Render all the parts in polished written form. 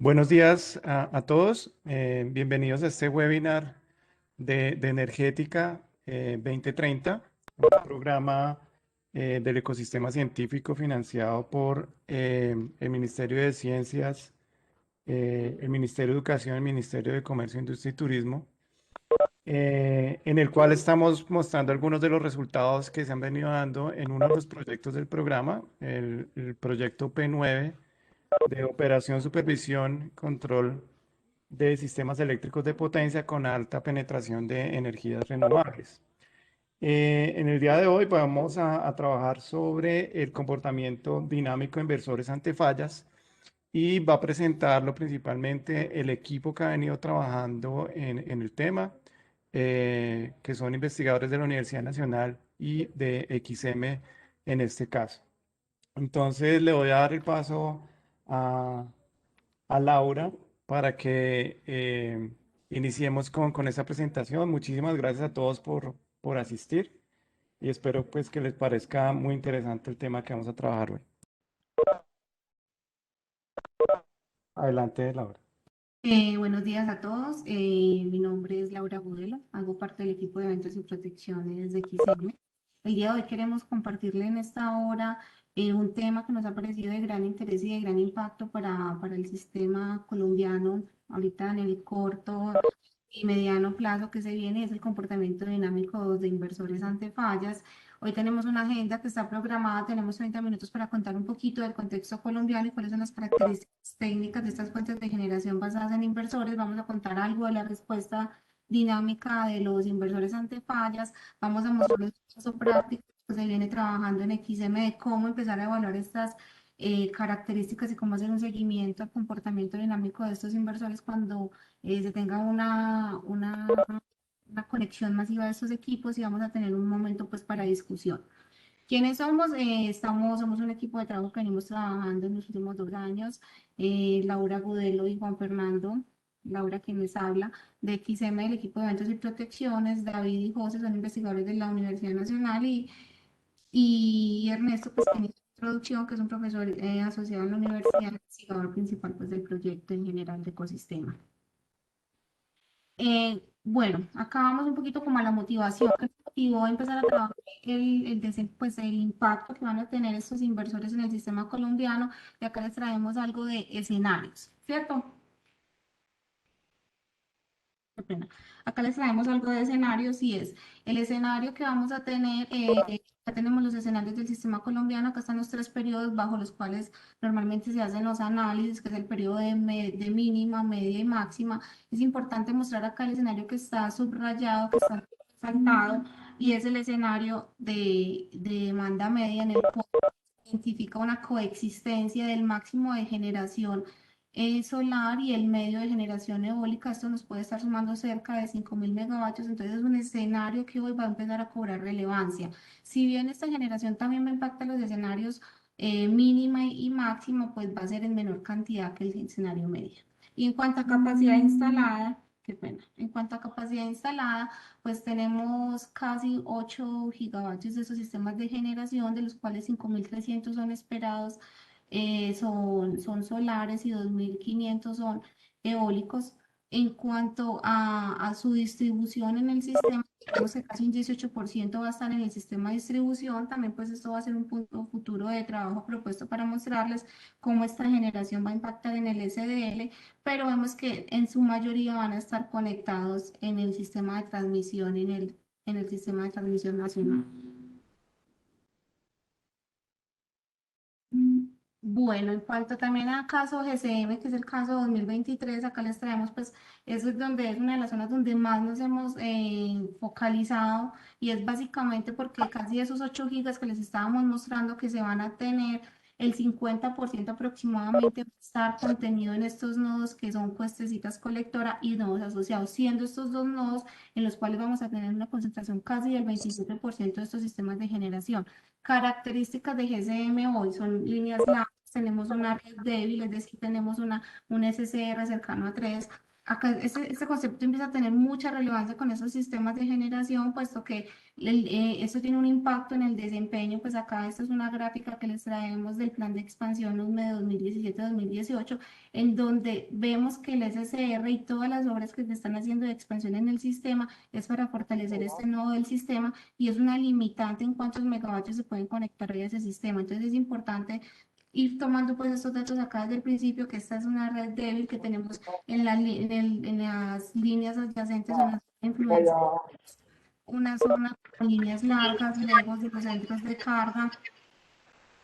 Buenos días a todos. Bienvenidos a este webinar de Energética 2030, un programa del ecosistema científico financiado por el Ministerio de Ciencias, el Ministerio de Educación, el Ministerio de Comercio, Industria y Turismo, en el cual estamos mostrando algunos de los resultados que se han venido dando en uno de los proyectos del programa, el proyecto P9 de operación, supervisión, control de sistemas eléctricos de potencia con alta penetración de energías renovables. En el día de hoy vamos a trabajar sobre el comportamiento dinámico de inversores ante fallas y va a presentarlo principalmente el equipo que ha venido trabajando en el tema, que son investigadores de la Universidad Nacional y de XM en este caso. Entonces le voy a dar el paso a, a Laura para que iniciemos con esta presentación. Muchísimas gracias a todos por asistir y espero pues que les parezca muy interesante el tema que vamos a trabajar hoy. Adelante, Laura. Buenos días a todos. Mi nombre es Laura Budelo, hago parte del equipo de eventos y protecciones de XM. El día de hoy queremos compartirle en esta hora un tema que nos ha parecido de gran interés y de gran impacto para el sistema colombiano, ahorita en el corto y mediano plazo que se viene, es el comportamiento dinámico de inversores ante fallas. Hoy tenemos una agenda que está programada, tenemos 30 minutos para contar un poquito del contexto colombiano y cuáles son las características técnicas de estas fuentes de generación basadas en inversores. Vamos a contar algo de la respuesta dinámica de los inversores ante fallas. Vamos a mostrar un caso práctico que se viene trabajando en XM de cómo empezar a evaluar estas características y cómo hacer un seguimiento al comportamiento dinámico de estos inversores cuando se tenga una conexión masiva de estos equipos y vamos a tener un momento pues para discusión. ¿Quiénes somos? Somos un equipo de trabajo que venimos trabajando en los últimos 2 años. Laura Gudelo y Juan Fernando, Laura quien les habla, de XM, del equipo de eventos y protecciones. David y José son investigadores de la Universidad Nacional y Ernesto, pues, quien hizo la introducción, que es un profesor asociado en la universidad, investigador principal pues, del proyecto en general de ecosistema. Bueno, acá vamos un poquito como a la motivación que nos motivó a empezar a trabajar pues, el impacto que van a tener estos inversores en el sistema colombiano. Y acá les traemos algo de escenarios, ¿cierto? Qué pena. Acá les traemos algo de escenarios y es el escenario que vamos a tener. Ya tenemos los escenarios del sistema colombiano. Acá están los 3 periodos bajo los cuales normalmente se hacen los análisis, que es el periodo de mínima, media y máxima. Es importante mostrar acá el escenario que está subrayado, que está resaltado, y es el escenario de demanda media en el cual identifica una coexistencia del máximo de generación solar y el medio de generación eólica. Esto nos puede estar sumando cerca de 5.000 megavatios, entonces es un escenario que hoy va a empezar a cobrar relevancia. Si bien esta generación también va a impactar los escenarios mínima y máxima, pues va a ser en menor cantidad que el escenario medio. Y en cuanto a capacidad instalada, qué pena, en cuanto a capacidad instalada, pues tenemos casi 8 gigavatios de esos sistemas de generación, de los cuales 5.300 son esperados, son solares y 2.500 son eólicos. En cuanto a su distribución en el sistema, digamos que casi un 18% va a estar en el sistema de distribución. También pues esto va a ser un punto futuro de trabajo propuesto para mostrarles cómo esta generación va a impactar en el SDL, pero vemos que en su mayoría van a estar conectados en el sistema de transmisión, en el sistema de transmisión nacional. Bueno, en cuanto también a caso GCM, que es el caso 2023, acá les traemos, pues, eso es donde es una de las zonas donde más nos hemos focalizado y es básicamente porque casi esos 8 gigas que les estábamos mostrando que se van a tener, el 50% aproximadamente va a estar contenido en estos nodos que son cuestecitas colectora y nodos asociados, siendo estos dos nodos en los cuales vamos a tener una concentración casi del 27% de estos sistemas de generación. Características de GCM hoy son líneas largas, tenemos una red débil, es decir, tenemos un SCR cercano a 3. acá este concepto empieza a tener mucha relevancia con esos sistemas de generación, puesto que eso tiene un impacto en el desempeño. Pues acá esta es una gráfica que les traemos del plan de expansión USME 2017-2018, en donde vemos que el SCR y todas las obras que se están haciendo de expansión en el sistema es para fortalecer este nodo del sistema y es una limitante en cuántos megavatios se pueden conectar hoy a ese sistema. Entonces es importante ir tomando pues estos datos acá desde el principio, que esta es una red débil que tenemos en las líneas adyacentes, o en las influencias, una zona con líneas largas, lejos de los centros de carga,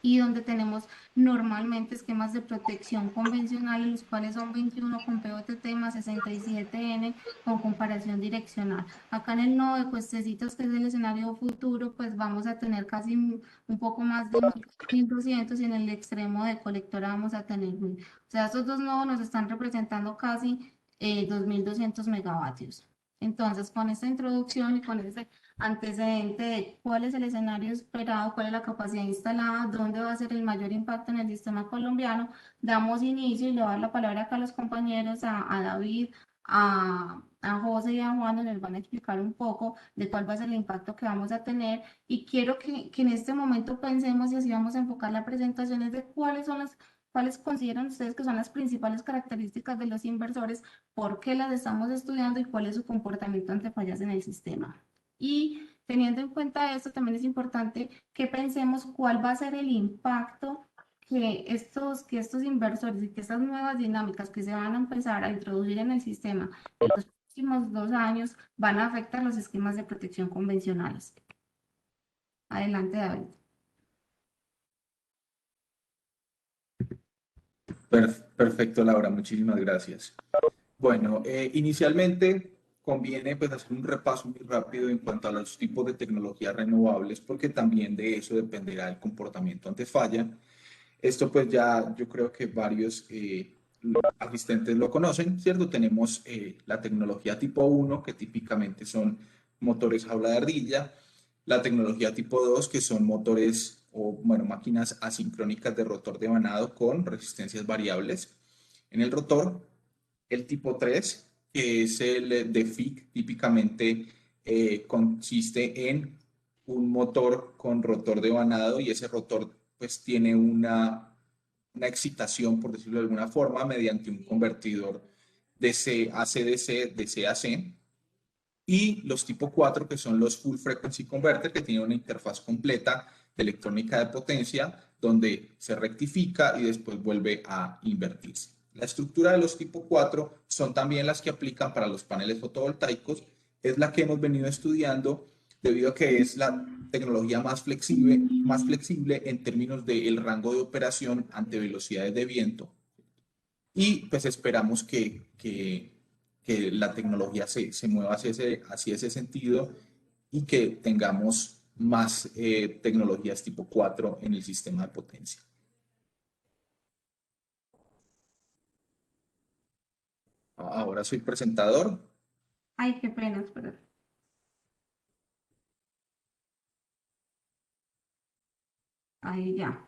y donde tenemos normalmente esquemas de protección convencionales, los cuales son 21 con POTT más 67N con comparación direccional. Acá en el nodo de Cuestecitos, que es el escenario futuro, pues vamos a tener casi un poco más de 1200, y en el extremo de colectora vamos a tener 1000. O sea, estos dos nodos nos están representando casi 2200 megavatios. Entonces, con esta introducción y con este antecedente de cuál es el escenario esperado, cuál es la capacidad instalada, dónde va a ser el mayor impacto en el sistema colombiano, damos inicio y le voy a dar la palabra acá a los compañeros, a David, a José y a Juan, donde les van a explicar un poco de cuál va a ser el impacto que vamos a tener. Y quiero que en este momento pensemos, y así vamos a enfocar la presentación, es de cuáles consideran ustedes que son las principales características de los inversores, por qué las estamos estudiando y cuál es su comportamiento ante fallas en el sistema. Y teniendo en cuenta esto, también es importante que pensemos cuál va a ser el impacto que estos inversores y que estas nuevas dinámicas que se van a empezar a introducir en el sistema en los próximos 2 años van a afectar los esquemas de protección convencionales. Adelante, David. Perfecto, Laura, muchísimas gracias. Bueno, inicialmente conviene pues hacer un repaso muy rápido en cuanto a los tipos de tecnologías renovables, porque también de eso dependerá el comportamiento ante falla. Esto pues ya yo creo que varios asistentes lo conocen, ¿cierto? Tenemos la tecnología tipo 1, que típicamente son motores jaula de ardilla, la tecnología tipo 2, que son motores o, bueno, máquinas asincrónicas de rotor de vanado con resistencias variables en el rotor, el tipo 3, que es el de FIC, típicamente consiste en un motor con rotor de vanado y ese rotor pues tiene una excitación, por decirlo de alguna forma, mediante un convertidor DC a CDC, DC a C. Y los tipo 4, que son los Full Frequency Converter, que tienen una interfaz completa de electrónica de potencia, donde se rectifica y después vuelve a invertirse. La estructura de los tipo 4 son también las que aplican para los paneles fotovoltaicos, es la que hemos venido estudiando debido a que es la tecnología más flexible en términos del rango de operación ante velocidades de viento. Y pues esperamos que la tecnología se mueva hacia ese sentido y que tengamos más tecnologías tipo 4 en el sistema de potencia. Ahora soy presentador. Ay, qué pena, espera. Ahí ya.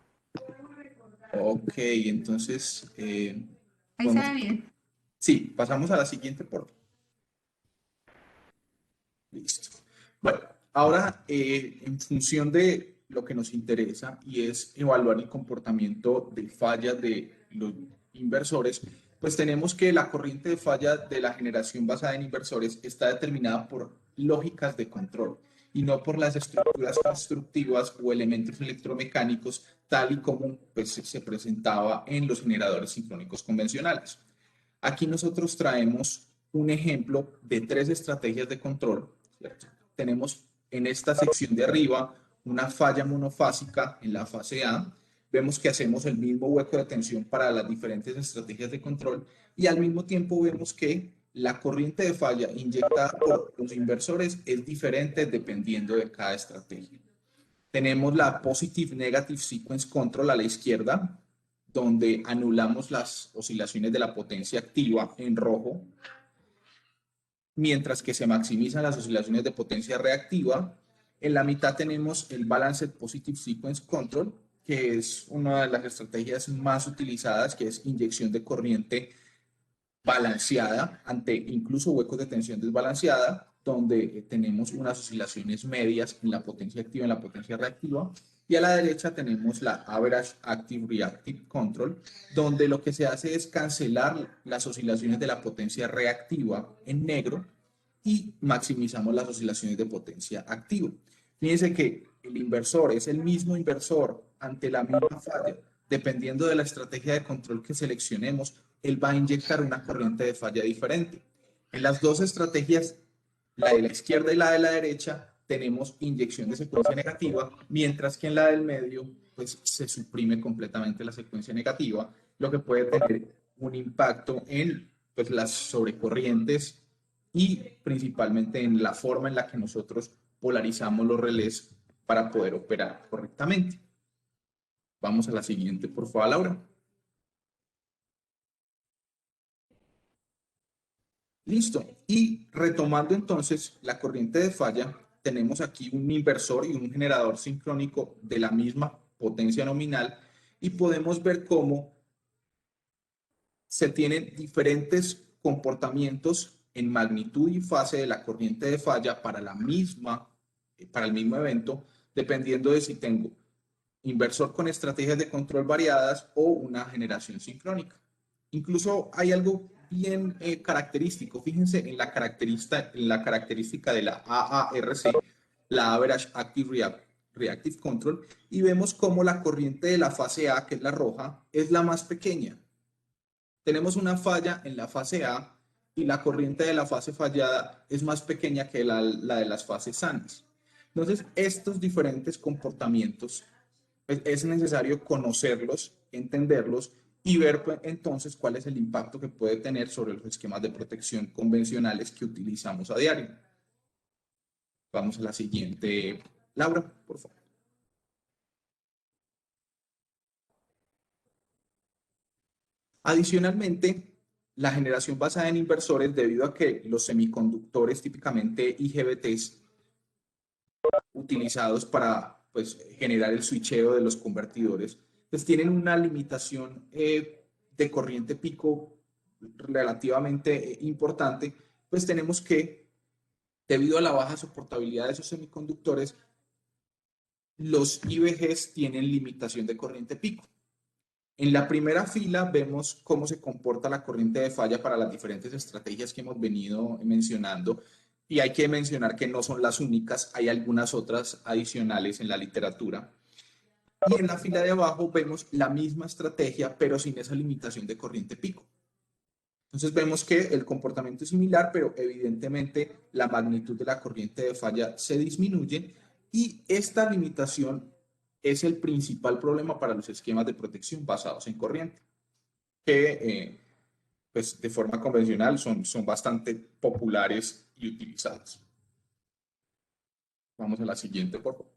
Ok, entonces Ahí se podemos... ve bien. Sí, pasamos a la siguiente, por favor. Listo. Bueno, ahora en función de lo que nos interesa y es evaluar el comportamiento de fallas de los inversores, pues tenemos que la corriente de falla de la generación basada en inversores está determinada por lógicas de control y no por las estructuras constructivas o elementos electromecánicos tal y como pues, se presentaba en los generadores sincrónicos convencionales. Aquí nosotros traemos un ejemplo de 3 estrategias de control, ¿cierto? Tenemos en esta sección de arriba una falla monofásica en la fase A. Vemos que hacemos el mismo hueco de tensión para las diferentes estrategias de control y al mismo tiempo vemos que la corriente de falla inyectada por los inversores es diferente dependiendo de cada estrategia. Tenemos la Positive Negative Sequence Control a la izquierda, donde anulamos las oscilaciones de la potencia activa en rojo, mientras que se maximizan las oscilaciones de potencia reactiva. En la mitad tenemos el Balanced Positive Sequence Control, que es una de las estrategias más utilizadas, que es inyección de corriente balanceada ante incluso huecos de tensión desbalanceada, donde tenemos unas oscilaciones medias en la potencia activa y en la potencia reactiva. Y a la derecha tenemos la Average Active Reactive Control, donde lo que se hace es cancelar las oscilaciones de la potencia reactiva en negro y maximizamos las oscilaciones de potencia activa. Fíjense que el inversor es el mismo inversor ante la misma falla. Dependiendo de la estrategia de control que seleccionemos, él va a inyectar una corriente de falla diferente. En las dos estrategias, la de la izquierda y la de la derecha, tenemos inyección de secuencia negativa, mientras que en la del medio, pues se suprime completamente la secuencia negativa, lo que puede tener un impacto en pues, las sobrecorrientes y principalmente en la forma en la que nosotros polarizamos los relés para poder operar correctamente. Vamos a la siguiente, por favor, Laura. Listo. Y retomando entonces la corriente de falla, tenemos aquí un inversor y un generador sincrónico de la misma potencia nominal y podemos ver cómo se tienen diferentes comportamientos en magnitud y fase de la corriente de falla para el mismo evento, dependiendo de si tengo inversor con estrategias de control variadas o una generación sincrónica. Incluso hay algo bien característico. Fíjense en la característica de la AARC, la Average Active Reactive Control, y vemos cómo la corriente de la fase A, que es la roja, es la más pequeña. Tenemos una falla en la fase A y la corriente de la fase fallada es más pequeña que la de las fases sanas. Entonces, estos diferentes comportamientos es necesario conocerlos, entenderlos y ver pues, entonces cuál es el impacto que puede tener sobre los esquemas de protección convencionales que utilizamos a diario. Vamos a la siguiente, Laura, por favor. Adicionalmente, la generación basada en inversores, debido a que los semiconductores, típicamente IGBTs, utilizados para pues, generar el switcheo de los convertidores, pues tienen una limitación de corriente pico relativamente importante, pues tenemos que, debido a la baja soportabilidad de esos semiconductores, los IBGs tienen limitación de corriente pico. En la primera fila vemos cómo se comporta la corriente de falla para las diferentes estrategias que hemos venido mencionando. Y hay que mencionar que no son las únicas, hay algunas otras adicionales en la literatura. Y en la fila de abajo vemos la misma estrategia, pero sin esa limitación de corriente pico. Entonces vemos que el comportamiento es similar, pero evidentemente la magnitud de la corriente de falla se disminuye y esta limitación es el principal problema para los esquemas de protección basados en corriente, que pues de forma convencional son bastante populares y utilizados. Vamos a la siguiente, por favor.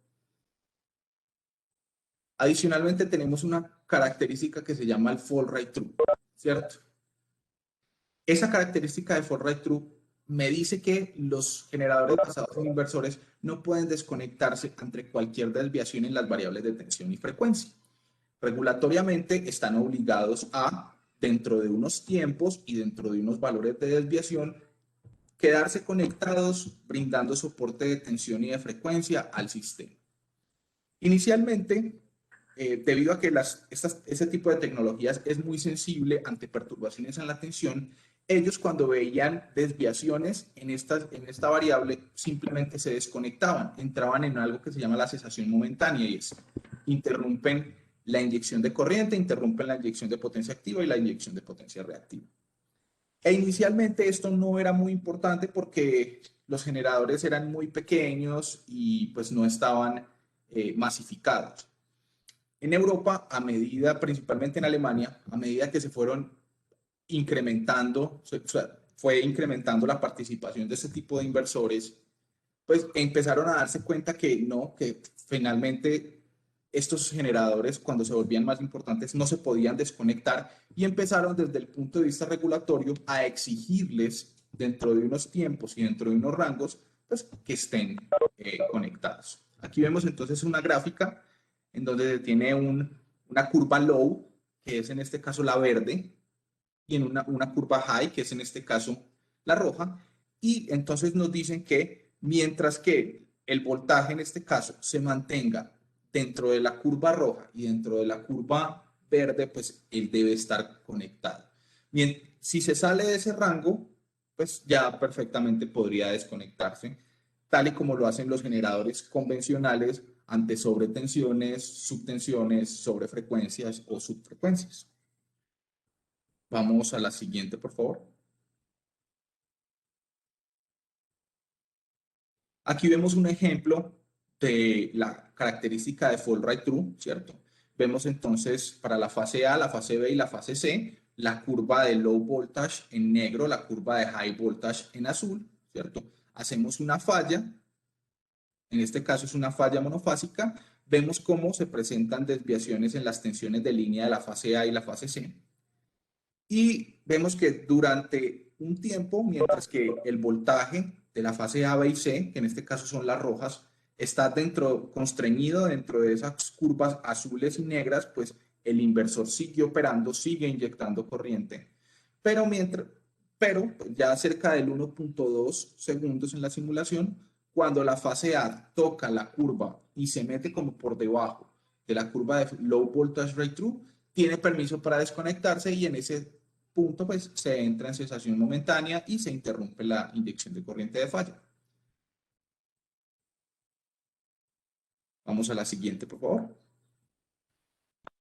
Adicionalmente tenemos una característica que se llama el fall right true, ¿cierto? Esa característica de fall right true me dice que los generadores basados en inversores no pueden desconectarse ante cualquier desviación en las variables de tensión y frecuencia. Regulatoriamente están obligados a, dentro de unos tiempos y dentro de unos valores de desviación, quedarse conectados brindando soporte de tensión y de frecuencia al sistema. Inicialmente, debido a que ese tipo de tecnologías es muy sensible ante perturbaciones en la tensión, ellos cuando veían desviaciones en esta variable simplemente se desconectaban, entraban en algo que se llama la cesación momentánea y es interrumpen la inyección de corriente, interrumpen la inyección de potencia activa y la inyección de potencia reactiva. E inicialmente esto no era muy importante porque los generadores eran muy pequeños y pues no estaban masificados. En Europa, principalmente en Alemania, a medida que se fueron incrementando, fue incrementando la participación de este tipo de inversores, pues empezaron a darse cuenta que no, que finalmente estos generadores, cuando se volvían más importantes, no se podían desconectar y empezaron desde el punto de vista regulatorio a exigirles dentro de unos tiempos y dentro de unos rangos, pues que estén conectados. Aquí vemos entonces una gráfica en donde tiene una curva low, que es en este caso la verde, y en una curva high, que es en este caso la roja, y entonces nos dicen que mientras que el voltaje en este caso se mantenga dentro de la curva roja y dentro de la curva verde, pues él debe estar conectado. Bien, si se sale de ese rango, pues ya perfectamente podría desconectarse, tal y como lo hacen los generadores convencionales ante sobretensiones, subtensiones, sobrefrecuencias o subfrecuencias. Vamos a la siguiente, por favor. Aquí vemos un ejemplo de la característica de fall right true, ¿cierto? Vemos entonces para la fase A, la fase B y la fase C, la curva de low voltage en negro, la curva de high voltage en azul, ¿cierto? Hacemos una falla, en este caso es una falla monofásica, vemos cómo se presentan desviaciones en las tensiones de línea de la fase A y la fase C. Y vemos que durante un tiempo, mientras que el voltaje de la fase A, B y C, que en este caso son las rojas, está constreñido dentro de esas curvas azules y negras, pues el inversor sigue operando, sigue inyectando corriente. Pero, ya cerca del 1.2 segundos en la simulación, cuando la fase A toca la curva y se mete como por debajo de la curva de low voltage rate true, tiene permiso para desconectarse y en ese punto pues se entra en cesación momentánea y se interrumpe la inyección de corriente de falla. Vamos a la siguiente, por favor.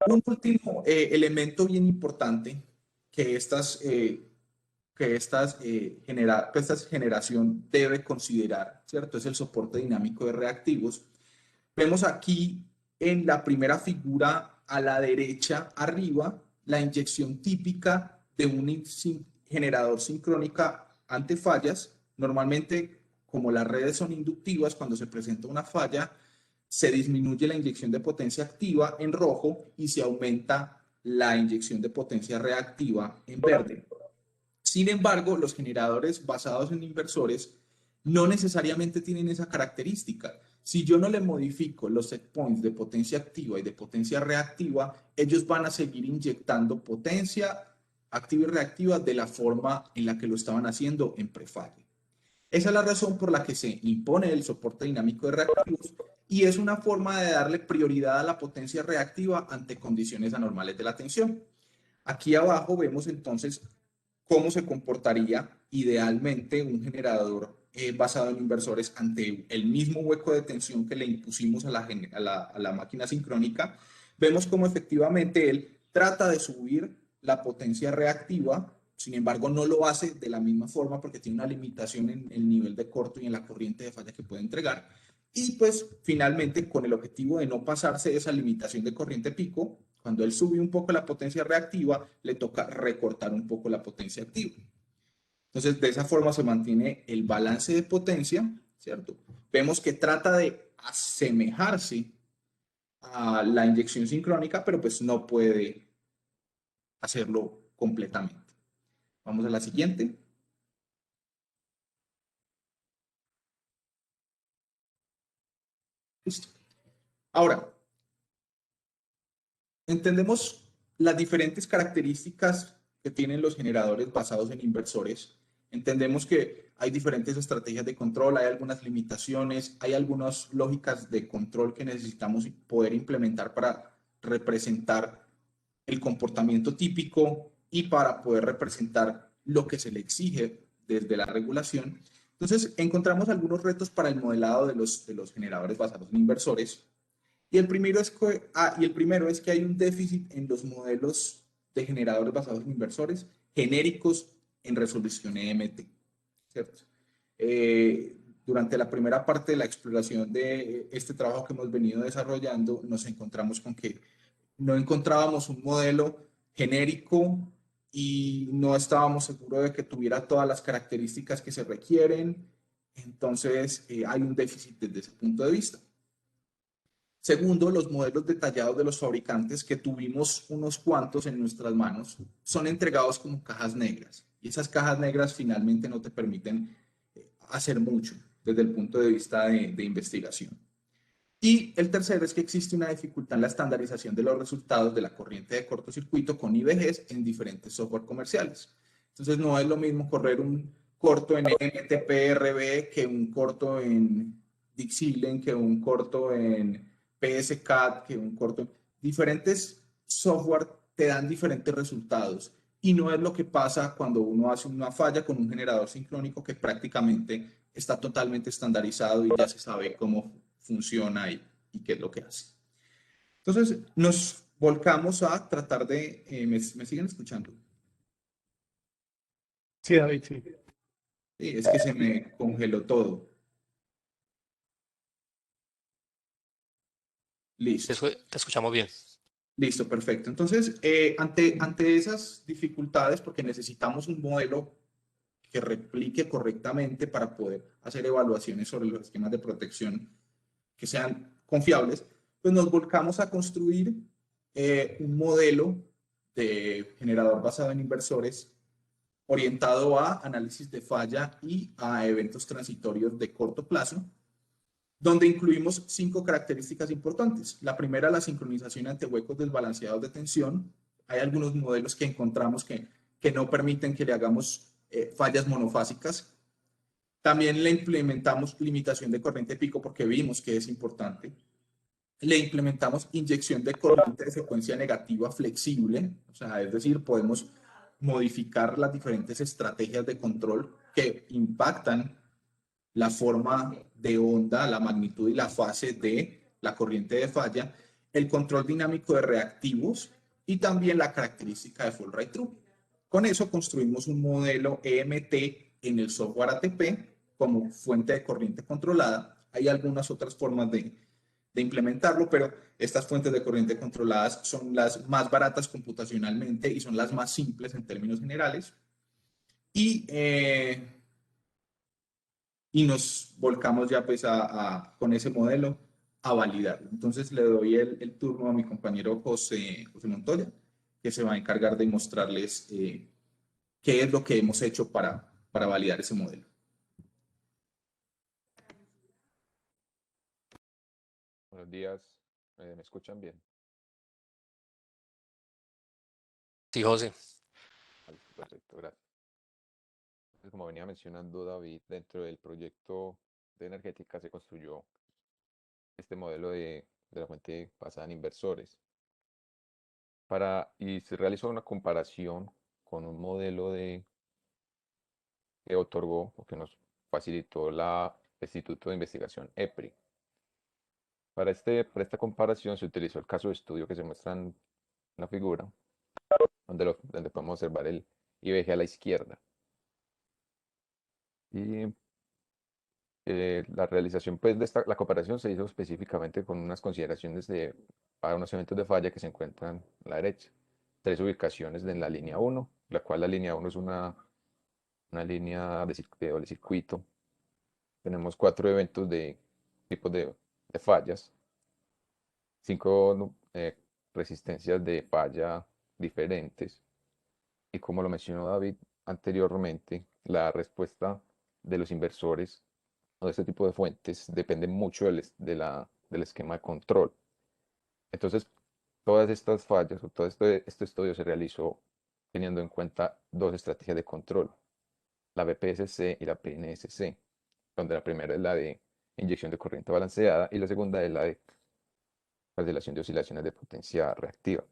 Un último elemento bien importante que esta generación debe considerar, ¿cierto? Es el soporte dinámico de reactivos. Vemos aquí en la primera figura a la derecha arriba la inyección típica de un generador sincrónica ante fallas. Normalmente, como las redes son inductivas, cuando se presenta una falla, se disminuye la inyección de potencia activa en rojo y se aumenta la inyección de potencia reactiva en verde. Sin embargo, los generadores basados en inversores no necesariamente tienen esa característica. Si yo no le modifico los set points de potencia activa y de potencia reactiva, ellos van a seguir inyectando potencia activa y reactiva de la forma en la que lo estaban haciendo en prefalle. Esa es la razón por la que se impone el soporte dinámico de reactivos y es una forma de darle prioridad a la potencia reactiva ante condiciones anormales de la tensión. Aquí abajo vemos entonces cómo se comportaría idealmente un generador basado en inversores ante el mismo hueco de tensión que le impusimos a la máquina sincrónica. Vemos cómo efectivamente él trata de subir la potencia reactiva, sin embargo no lo hace de la misma forma porque tiene una limitación en el nivel de corto y en la corriente de falla que puede entregar. Y pues finalmente con el objetivo de no pasarse de esa limitación de corriente pico, cuando él sube un poco la potencia reactiva, le toca recortar un poco la potencia activa. Entonces, de esa forma se mantiene el balance de potencia, ¿cierto? Vemos que trata de asemejarse a la inyección sincrónica, pero pues no puede hacerlo completamente. Vamos a la siguiente. Listo. Ahora, entendemos las diferentes características que tienen los generadores basados en inversores. Entendemos que hay diferentes estrategias de control, hay algunas limitaciones, hay algunas lógicas de control que necesitamos poder implementar para representar el comportamiento típico y para poder representar lo que se le exige desde la regulación. Entonces, encontramos algunos retos para el modelado de los generadores basados en inversores. Y el primero es que hay un déficit en los modelos de generadores basados en inversores genéricos en resolución EMT, ¿cierto? Durante la primera parte de la exploración de este trabajo que hemos venido desarrollando, nos encontramos con que no encontrábamos un modelo genérico y no estábamos seguros de que tuviera todas las características que se requieren. Entonces, hay un déficit desde ese punto de vista. Segundo, los modelos detallados de los fabricantes, que tuvimos unos cuantos en nuestras manos, son entregados como cajas negras. Y esas cajas negras finalmente no te permiten hacer mucho desde el punto de vista de investigación. Y el tercero es que existe una dificultad en la estandarización de los resultados de la corriente de cortocircuito con IVGs en diferentes software comerciales. Entonces no es lo mismo correr un corto en MTP-RB que un corto en Dixilen, que un corto en PSCAD, que un corto... Diferentes software te dan diferentes resultados y no es lo que pasa cuando uno hace una falla con un generador sincrónico que prácticamente está totalmente estandarizado y ya se sabe cómo funciona y qué es lo que hace. Entonces, nos volcamos a tratar de... ¿me siguen escuchando? Sí, David, sí. Sí, es que se me congeló todo. Listo. Te escuchamos bien. Listo, perfecto. Entonces, ante esas dificultades, porque necesitamos un modelo que replique correctamente para poder hacer evaluaciones sobre los esquemas de protección que sean confiables, pues nos volcamos a construir un modelo de generador basado en inversores orientado a análisis de falla y a eventos transitorios de corto plazo, donde incluimos 5 características importantes. La primera, la sincronización ante huecos desbalanceados de tensión. Hay algunos modelos que encontramos que no permiten que le hagamos fallas monofásicas. También le implementamos limitación de corriente pico porque vimos que es importante. Le implementamos inyección de corriente de secuencia negativa flexible, o sea, es decir, podemos modificar las diferentes estrategias de control que impactan la forma de onda, la magnitud y la fase de la corriente de falla, el control dinámico de reactivos y también la característica de full ride true. Con eso construimos un modelo EMT en el software ATP como fuente de corriente controlada. Hay algunas otras formas de implementarlo, pero estas fuentes de corriente controladas son las más baratas computacionalmente y son las más simples en términos generales. Y nos volcamos ya pues con ese modelo a validarlo. Entonces le doy el turno a mi compañero José Montoya, que se va a encargar de mostrarles qué es lo que hemos hecho para validar ese modelo. Buenos días, ¿me escuchan bien? Sí, José. Perfecto, gracias. Entonces, como venía mencionando David, dentro del proyecto de energética se construyó este modelo de la fuente basada en inversores. Y se realizó una comparación con un modelo que otorgó o que nos facilitó el Instituto de Investigación EPRI. Para esta comparación se utilizó el caso de estudio que se muestra en la figura, donde podemos observar el IVG a la izquierda. Y la realización pues, la comparación se hizo específicamente con unas consideraciones para unos eventos de falla que se encuentran a la derecha. 3 ubicaciones en la línea 1, la cual la línea 1 es una línea de doble circuito. Tenemos 4 eventos de tipos de fallas, 5 resistencias de falla diferentes. Y como lo mencionó David anteriormente, la respuesta de los inversores o de este tipo de fuentes depende mucho del esquema de control. Entonces, todas estas fallas o todo este estudio se realizó teniendo en cuenta 2 estrategias de control, la BPSC y la PNSC, donde la primera es la de inyección de corriente balanceada y la segunda es la de cancelación de oscilaciones de potencia reactiva.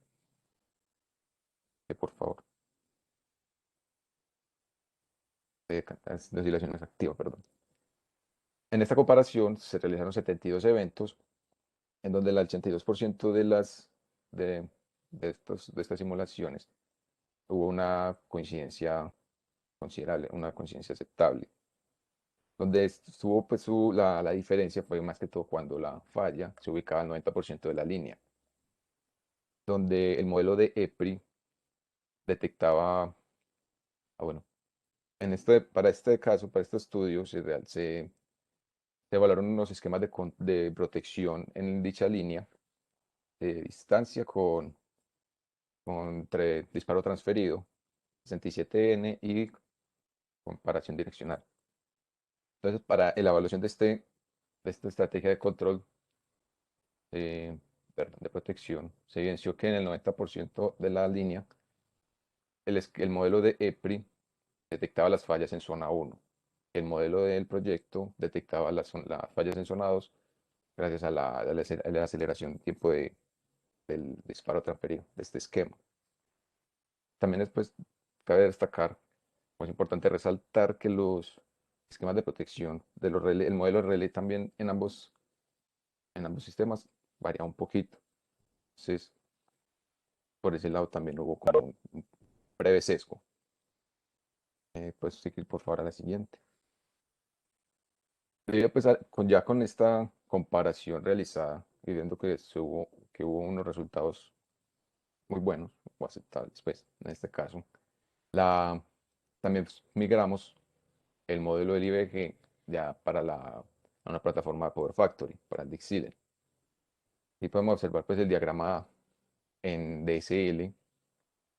Por favor. De oscilaciones activas, perdón. En esta comparación se realizaron 72 eventos en donde el 82% de estas simulaciones hubo una coincidencia considerable, una coincidencia aceptable. Donde estuvo pues la diferencia fue más que todo cuando la falla se ubicaba al 90% de la línea, donde el modelo de EPRI detectaba, bueno, para este caso, para este estudio, se evaluaron unos esquemas de protección en dicha línea de distancia con disparo transferido, 67N y comparación direccional. Entonces, para la evaluación de esta estrategia de control, eh, de protección, se evidenció que en el 90% de la línea el modelo de EPRI detectaba las fallas en zona 1. El modelo del proyecto detectaba las fallas en zona 2 gracias a la aceleración de tiempo del disparo transferido de este esquema. También después cabe destacar, es importante resaltar que los esquemas de protección de los relés, el modelo de relé también en ambos sistemas varía un poquito. Entonces, por ese lado también hubo como un breve sesgo. Pues seguir por favor a la siguiente. Pues, ya con esta comparación realizada y viendo que hubo unos resultados muy buenos o aceptables, pues en este caso, también migramos el modelo del IBG ya para a una plataforma de Power Factory, para el Dixieler. Y podemos observar pues el diagrama en DSL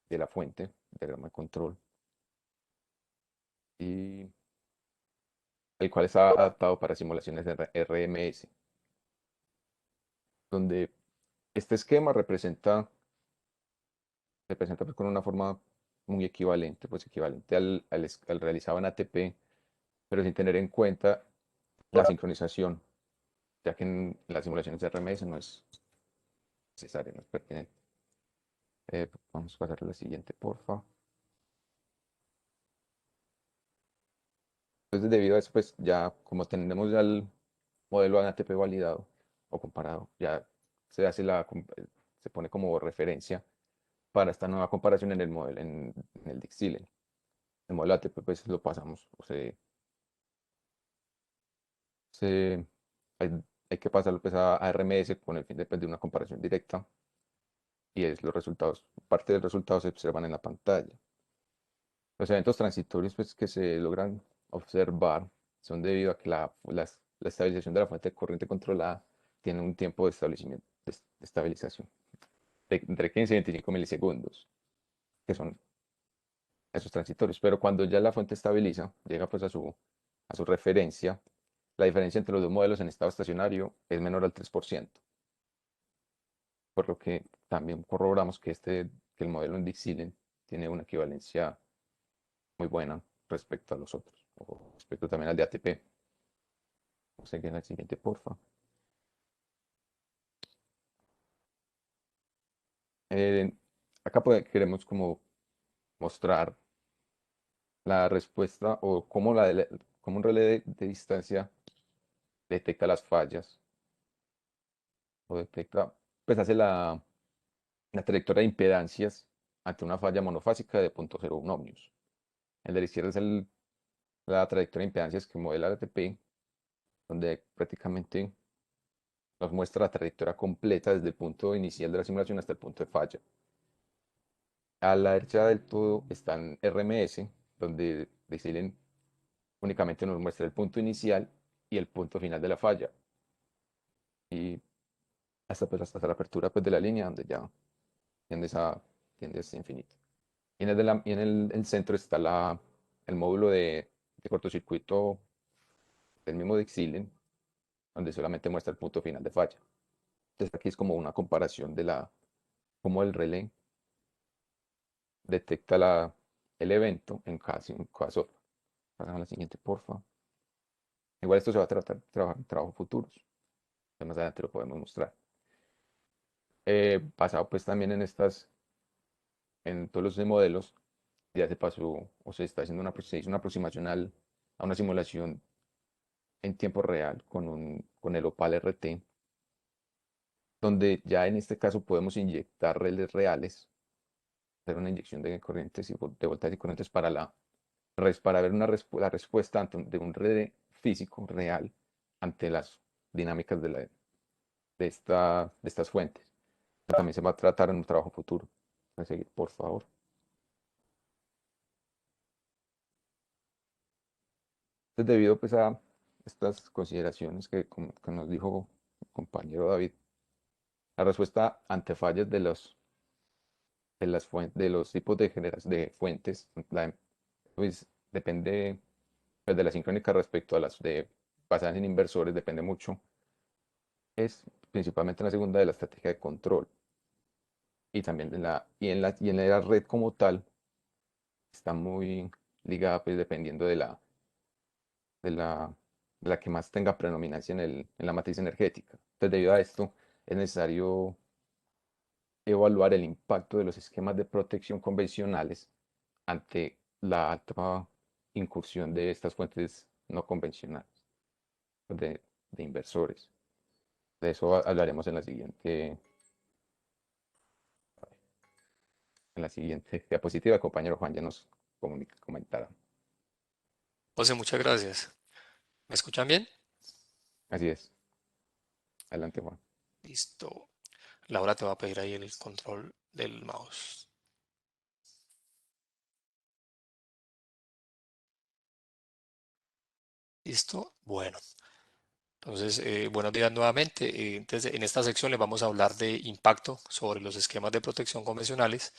de la fuente, diagrama de control, y el cual está adaptado para simulaciones de RMS, donde este esquema representa pues, con una forma muy equivalente, pues equivalente al realizado en ATP, pero sin tener en cuenta la sincronización, ya que en las simulaciones de RMS no es necesario, no es pertinente. Vamos a pasar a la siguiente, porfa. Entonces, debido a eso, pues ya como tenemos ya el modelo ATP validado o comparado, ya se pone como referencia para esta nueva comparación en el modelo, en el Dixieler. El modelo ATP, pues lo pasamos, se- hay, hay que pasarlo pues, a RMS con el fin de una comparación directa y es los resultados, parte del resultado se observan en la pantalla. Los eventos transitorios pues, que se logran observar son debido a que la estabilización de la fuente de corriente controlada tiene un tiempo de establecimiento, de estabilización de entre 15 y 25 milisegundos, que son esos transitorios. Pero cuando ya la fuente estabiliza, llega pues a su referencia, la diferencia entre los dos modelos en estado estacionario es menor al 3%, por lo que también corroboramos que el modelo en Dixieler tiene una equivalencia muy buena respecto a los otros, o respecto también al de ATP. Vamos a seguir en la siguiente, porfa. Eh, Acá queremos como mostrar la respuesta o cómo un relé de distancia detecta las fallas o detecta, pues hace la trayectoria de impedancias ante una falla monofásica de 0.01 ohmios. El de la izquierda es la trayectoria de impedancias que modela el ATP, donde prácticamente nos muestra la trayectoria completa desde el punto inicial de la simulación hasta el punto de falla. A la derecha del todo están RMS, donde deciden únicamente nos muestra el punto inicial y el punto final de la falla. Y hasta la apertura pues, de la línea, donde ya tiende a ser infinito. Y el centro está el módulo de cortocircuito del mismo Dixieler, donde solamente muestra el punto final de falla. Entonces aquí es como una comparación de cómo el relé detecta el evento en cada software. Pasamos a la siguiente, porfa. Igual esto se va a trabajar en trabajos futuros. Más adelante lo podemos mostrar. Basado pues también en todos los modelos, ya se pasó o se está haciendo se hizo una aproximación a una simulación en tiempo real con el Opal RT, donde ya en este caso podemos inyectar relés reales, hacer una inyección de corrientes de voltajes y corrientes para ver la respuesta de un relé físico real ante las dinámicas de estas fuentes. También se va a tratar en un trabajo futuro. Pueden seguir, por favor. Entonces, debido pues, a estas consideraciones que nos dijo el compañero David, la respuesta ante fallas de los tipos de fuentes, pues depende de la sincrónica respecto a las basadas en inversores, depende mucho. Es principalmente en la segunda de la estrategia de control y también y en la red como tal está muy ligada pues dependiendo de la, de la que más tenga predominancia en la matriz energética. Entonces, debido a esto, es necesario evaluar el impacto de los esquemas de protección convencionales ante la alta incursión de estas fuentes no convencionales, de inversores. De eso hablaremos en la siguiente diapositiva. El compañero Juan ya nos comentará. José, muchas gracias. ¿Me escuchan bien? Así es. Adelante, Juan. Listo. Laura te va a pedir ahí el control del mouse. Listo. Bueno. Entonces, buenos días nuevamente. Entonces, en esta sección les vamos a hablar de impacto sobre los esquemas de protección convencionales,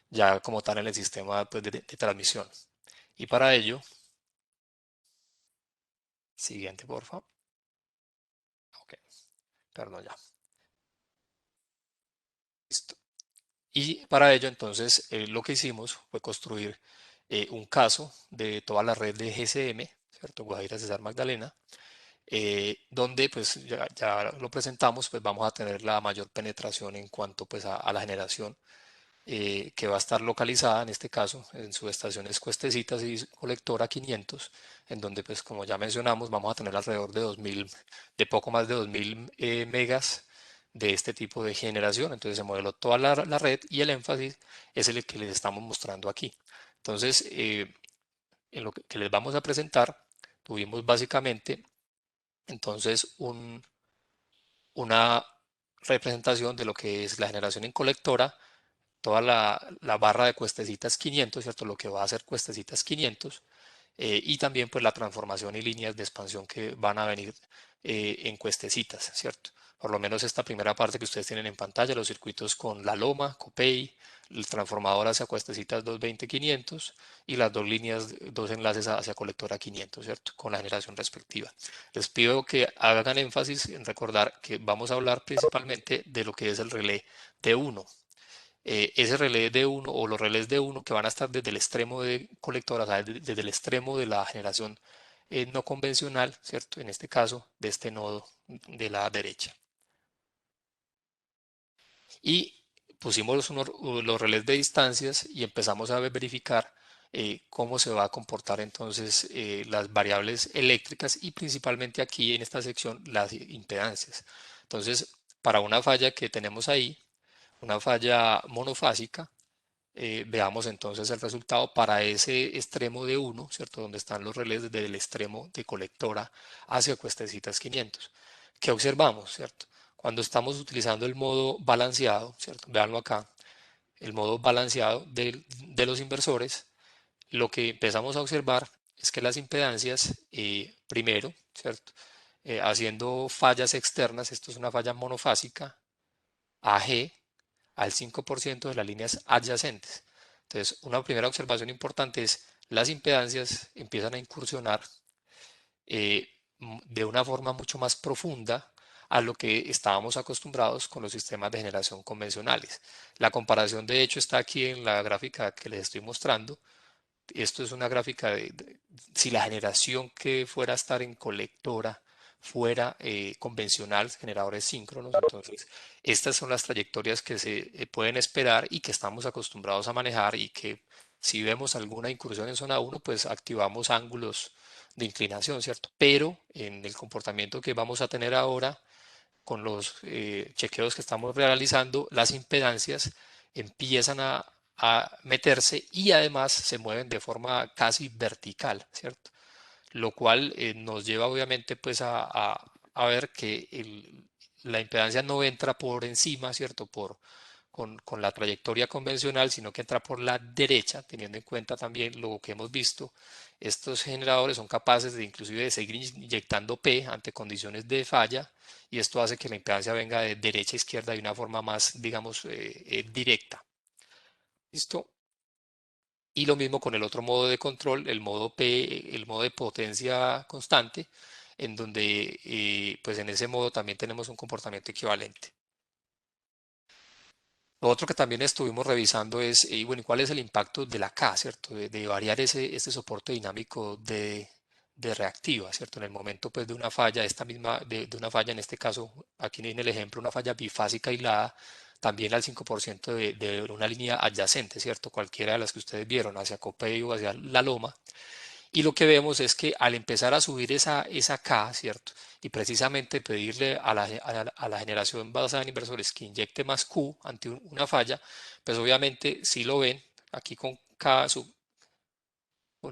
ya como tal en el sistema pues, de transmisión. Y para ello, siguiente, por favor. Ok, perdón, ya. Listo. Y para ello, entonces, lo que hicimos fue construir un caso de toda la red de GCM, ¿cierto? Guajira Cesar Magdalena, donde pues ya lo presentamos, pues vamos a tener la mayor penetración en cuanto pues a la generación que va a estar localizada en este caso en subestaciones Cuestecitas y colectora 500, en donde pues como ya mencionamos vamos a tener alrededor de 2000, de poco más de 2000 megas de este tipo de generación. Entonces se modeló toda la red y el énfasis es el que les estamos mostrando aquí. Entonces, en lo que les vamos a presentar, tuvimos básicamente entonces una representación de lo que es la generación en colectora, toda la barra de Cuestecitas 500, ¿cierto? Lo que va a hacer Cuestecitas 500, y también pues la transformación y líneas de expansión que van a venir en Cuestecitas, ¿cierto? Por lo menos esta primera parte que ustedes tienen en pantalla, los circuitos con la Loma, Copey, el transformador hacia Cuestecitas 220-500 y las dos líneas, dos enlaces hacia colectora 500, ¿cierto? Con la generación respectiva. Les pido que hagan énfasis en recordar que vamos a hablar principalmente de lo que es el relé D1. Ese relé de uno o los relés de uno que van a estar desde el extremo de colectora, o sea, desde el extremo de la generación no convencional, ¿cierto? En este caso, de este nodo de la derecha. Y pusimos los relés de distancias y empezamos a verificar cómo se va a comportar entonces las variables eléctricas y principalmente aquí en esta sección las impedancias. Entonces, para una falla que tenemos ahí, una falla monofásica, veamos entonces el resultado para ese extremo de 1, ¿cierto? Donde están los relés desde el extremo de colectora hacia Cuestecitas 500. ¿Qué observamos, cierto? Cuando estamos utilizando el modo balanceado, ¿cierto? Veanlo acá, el modo balanceado de los inversores, lo que empezamos a observar es que las impedancias, primero, ¿cierto? Haciendo fallas externas, esto es una falla monofásica, AG, al 5% de las líneas adyacentes. Entonces, una primera observación importante es las impedancias empiezan a incursionar eh, de una forma mucho más profunda a lo que estábamos acostumbrados con los sistemas de generación convencionales. La comparación, de hecho, está aquí en la gráfica que les estoy mostrando. Esto es una gráfica de si la generación que fuera a estar en colectora fuera convencional, generadores síncronos. Entonces, estas son las trayectorias que se pueden esperar y que estamos acostumbrados a manejar y que si vemos alguna incursión en zona 1, pues activamos ángulos de inclinación, ¿cierto? Pero en el comportamiento que vamos a tener ahora, con los chequeos que estamos realizando, las impedancias empiezan a meterse y además se mueven de forma casi vertical, ¿cierto? Lo cual nos lleva obviamente pues a ver que la impedancia no entra por encima, ¿cierto? Con la trayectoria convencional, sino que entra por la derecha, teniendo en cuenta también lo que hemos visto. Estos generadores son capaces de inclusive de seguir inyectando P ante condiciones de falla y esto hace que la impedancia venga de derecha a izquierda de una forma más, digamos, directa. ¿Listo? Y lo mismo con el otro modo de control, el modo P, el modo de potencia constante. en donde pues en ese modo también tenemos un comportamiento equivalente. Lo otro que también estuvimos revisando es, bueno, ¿cuál es el impacto de la K, ¿cierto? De variar este soporte dinámico de reactiva, ¿cierto? En el momento pues de una falla, de una falla, en este caso, aquí en el ejemplo, una falla bifásica aislada, también al 5% de una línea adyacente, ¿cierto? Cualquiera de las que ustedes vieron, hacia Copey o hacia La Loma. Y lo que vemos es que al empezar a subir esa K, ¿cierto? Y precisamente pedirle a la generación basada en inversores que inyecte más Q ante una falla, pues obviamente si lo ven, aquí con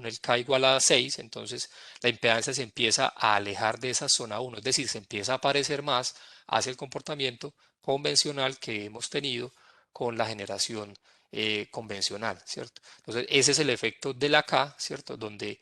el K igual a 6, entonces la impedancia se empieza a alejar de esa zona 1, es decir, se empieza a parecer más hacia el comportamiento convencional que hemos tenido con la generación convencional, ¿cierto? Entonces, ese es el efecto de la K, ¿cierto? Donde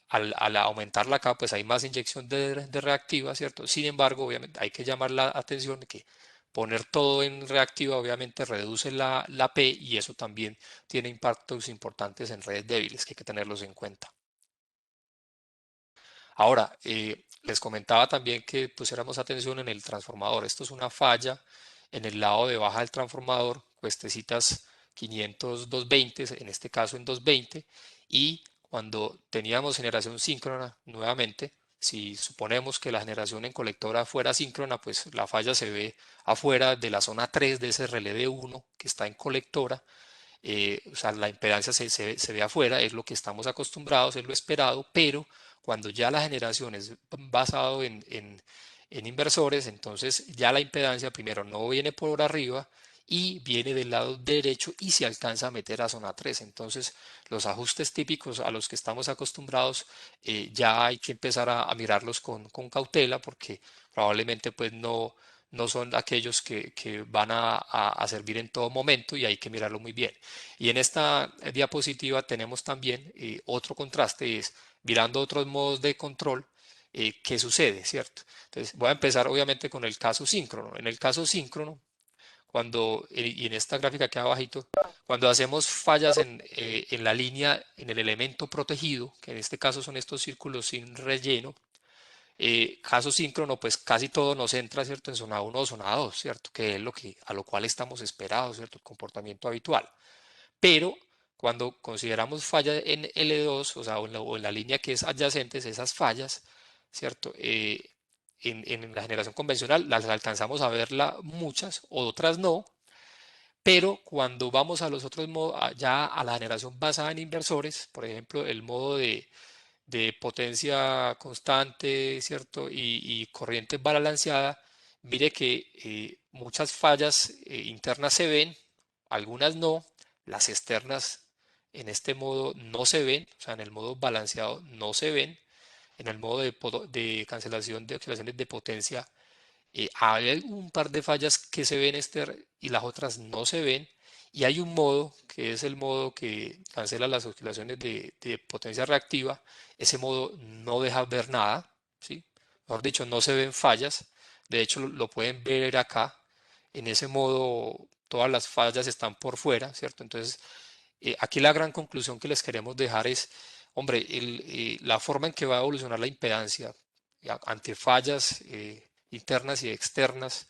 al aumentar la K, pues hay más inyección de reactiva, ¿cierto? Sin embargo, obviamente hay que llamar la atención de que poner todo en reactiva obviamente reduce la P y eso también tiene impactos importantes en redes débiles que hay que tenerlos en cuenta. Ahora, les comentaba también que pusiéramos atención en el transformador. Esto es una falla en el lado de baja del transformador, cuestecitas 500, 220, en este caso en 220, y cuando teníamos generación síncrona, nuevamente, si suponemos que la generación en colectora fuera síncrona, pues la falla se ve afuera de la zona 3 de ese relé de 1 que está en colectora, o sea, la impedancia se ve afuera, es lo que estamos acostumbrados, es lo esperado, pero cuando ya la generación es basado en inversores, entonces ya la impedancia primero no viene por arriba y viene del lado derecho y se alcanza a meter a zona 3. Entonces, los ajustes típicos a los que estamos acostumbrados ya hay que empezar a mirarlos con cautela porque probablemente pues no son aquellos que van a servir en todo momento y hay que mirarlo muy bien. Y en esta diapositiva tenemos también otro contraste, es mirando otros modos de control, ¿qué sucede, cierto? Entonces voy a empezar obviamente con el caso síncrono. En el caso síncrono, y en esta gráfica que abajito, cuando hacemos fallas en la línea, en el elemento protegido, que en este caso son estos círculos sin relleno, caso síncrono, pues casi todo nos entra, ¿cierto? En zona 1 o zona 2, ¿cierto? Que es a lo cual estamos esperados, ¿cierto? El comportamiento habitual. Pero cuando consideramos falla en L2, o sea, o en la línea que es adyacentes, esas fallas, ¿cierto? En la generación convencional las alcanzamos a verla muchas, otras no, pero cuando vamos a los otros modos, ya a la generación basada en inversores, por ejemplo, el modo de potencia constante, ¿cierto? Y corriente balanceada, mire que muchas fallas internas se ven, algunas no, las externas en este modo no se ven, o sea, en el modo balanceado no se ven, en el modo de cancelación de oscilaciones de potencia hay un par de fallas que se ven y las otras no se ven. Y hay un modo que es el modo que cancela las oscilaciones de potencia reactiva. Ese modo no deja ver nada, ¿sí? Mejor dicho, no se ven fallas. De hecho, lo pueden ver acá. En ese modo, todas las fallas están por fuera, ¿cierto? Entonces, aquí la gran conclusión que les queremos dejar es, hombre, la forma en que va a evolucionar la impedancia ante fallas internas y externas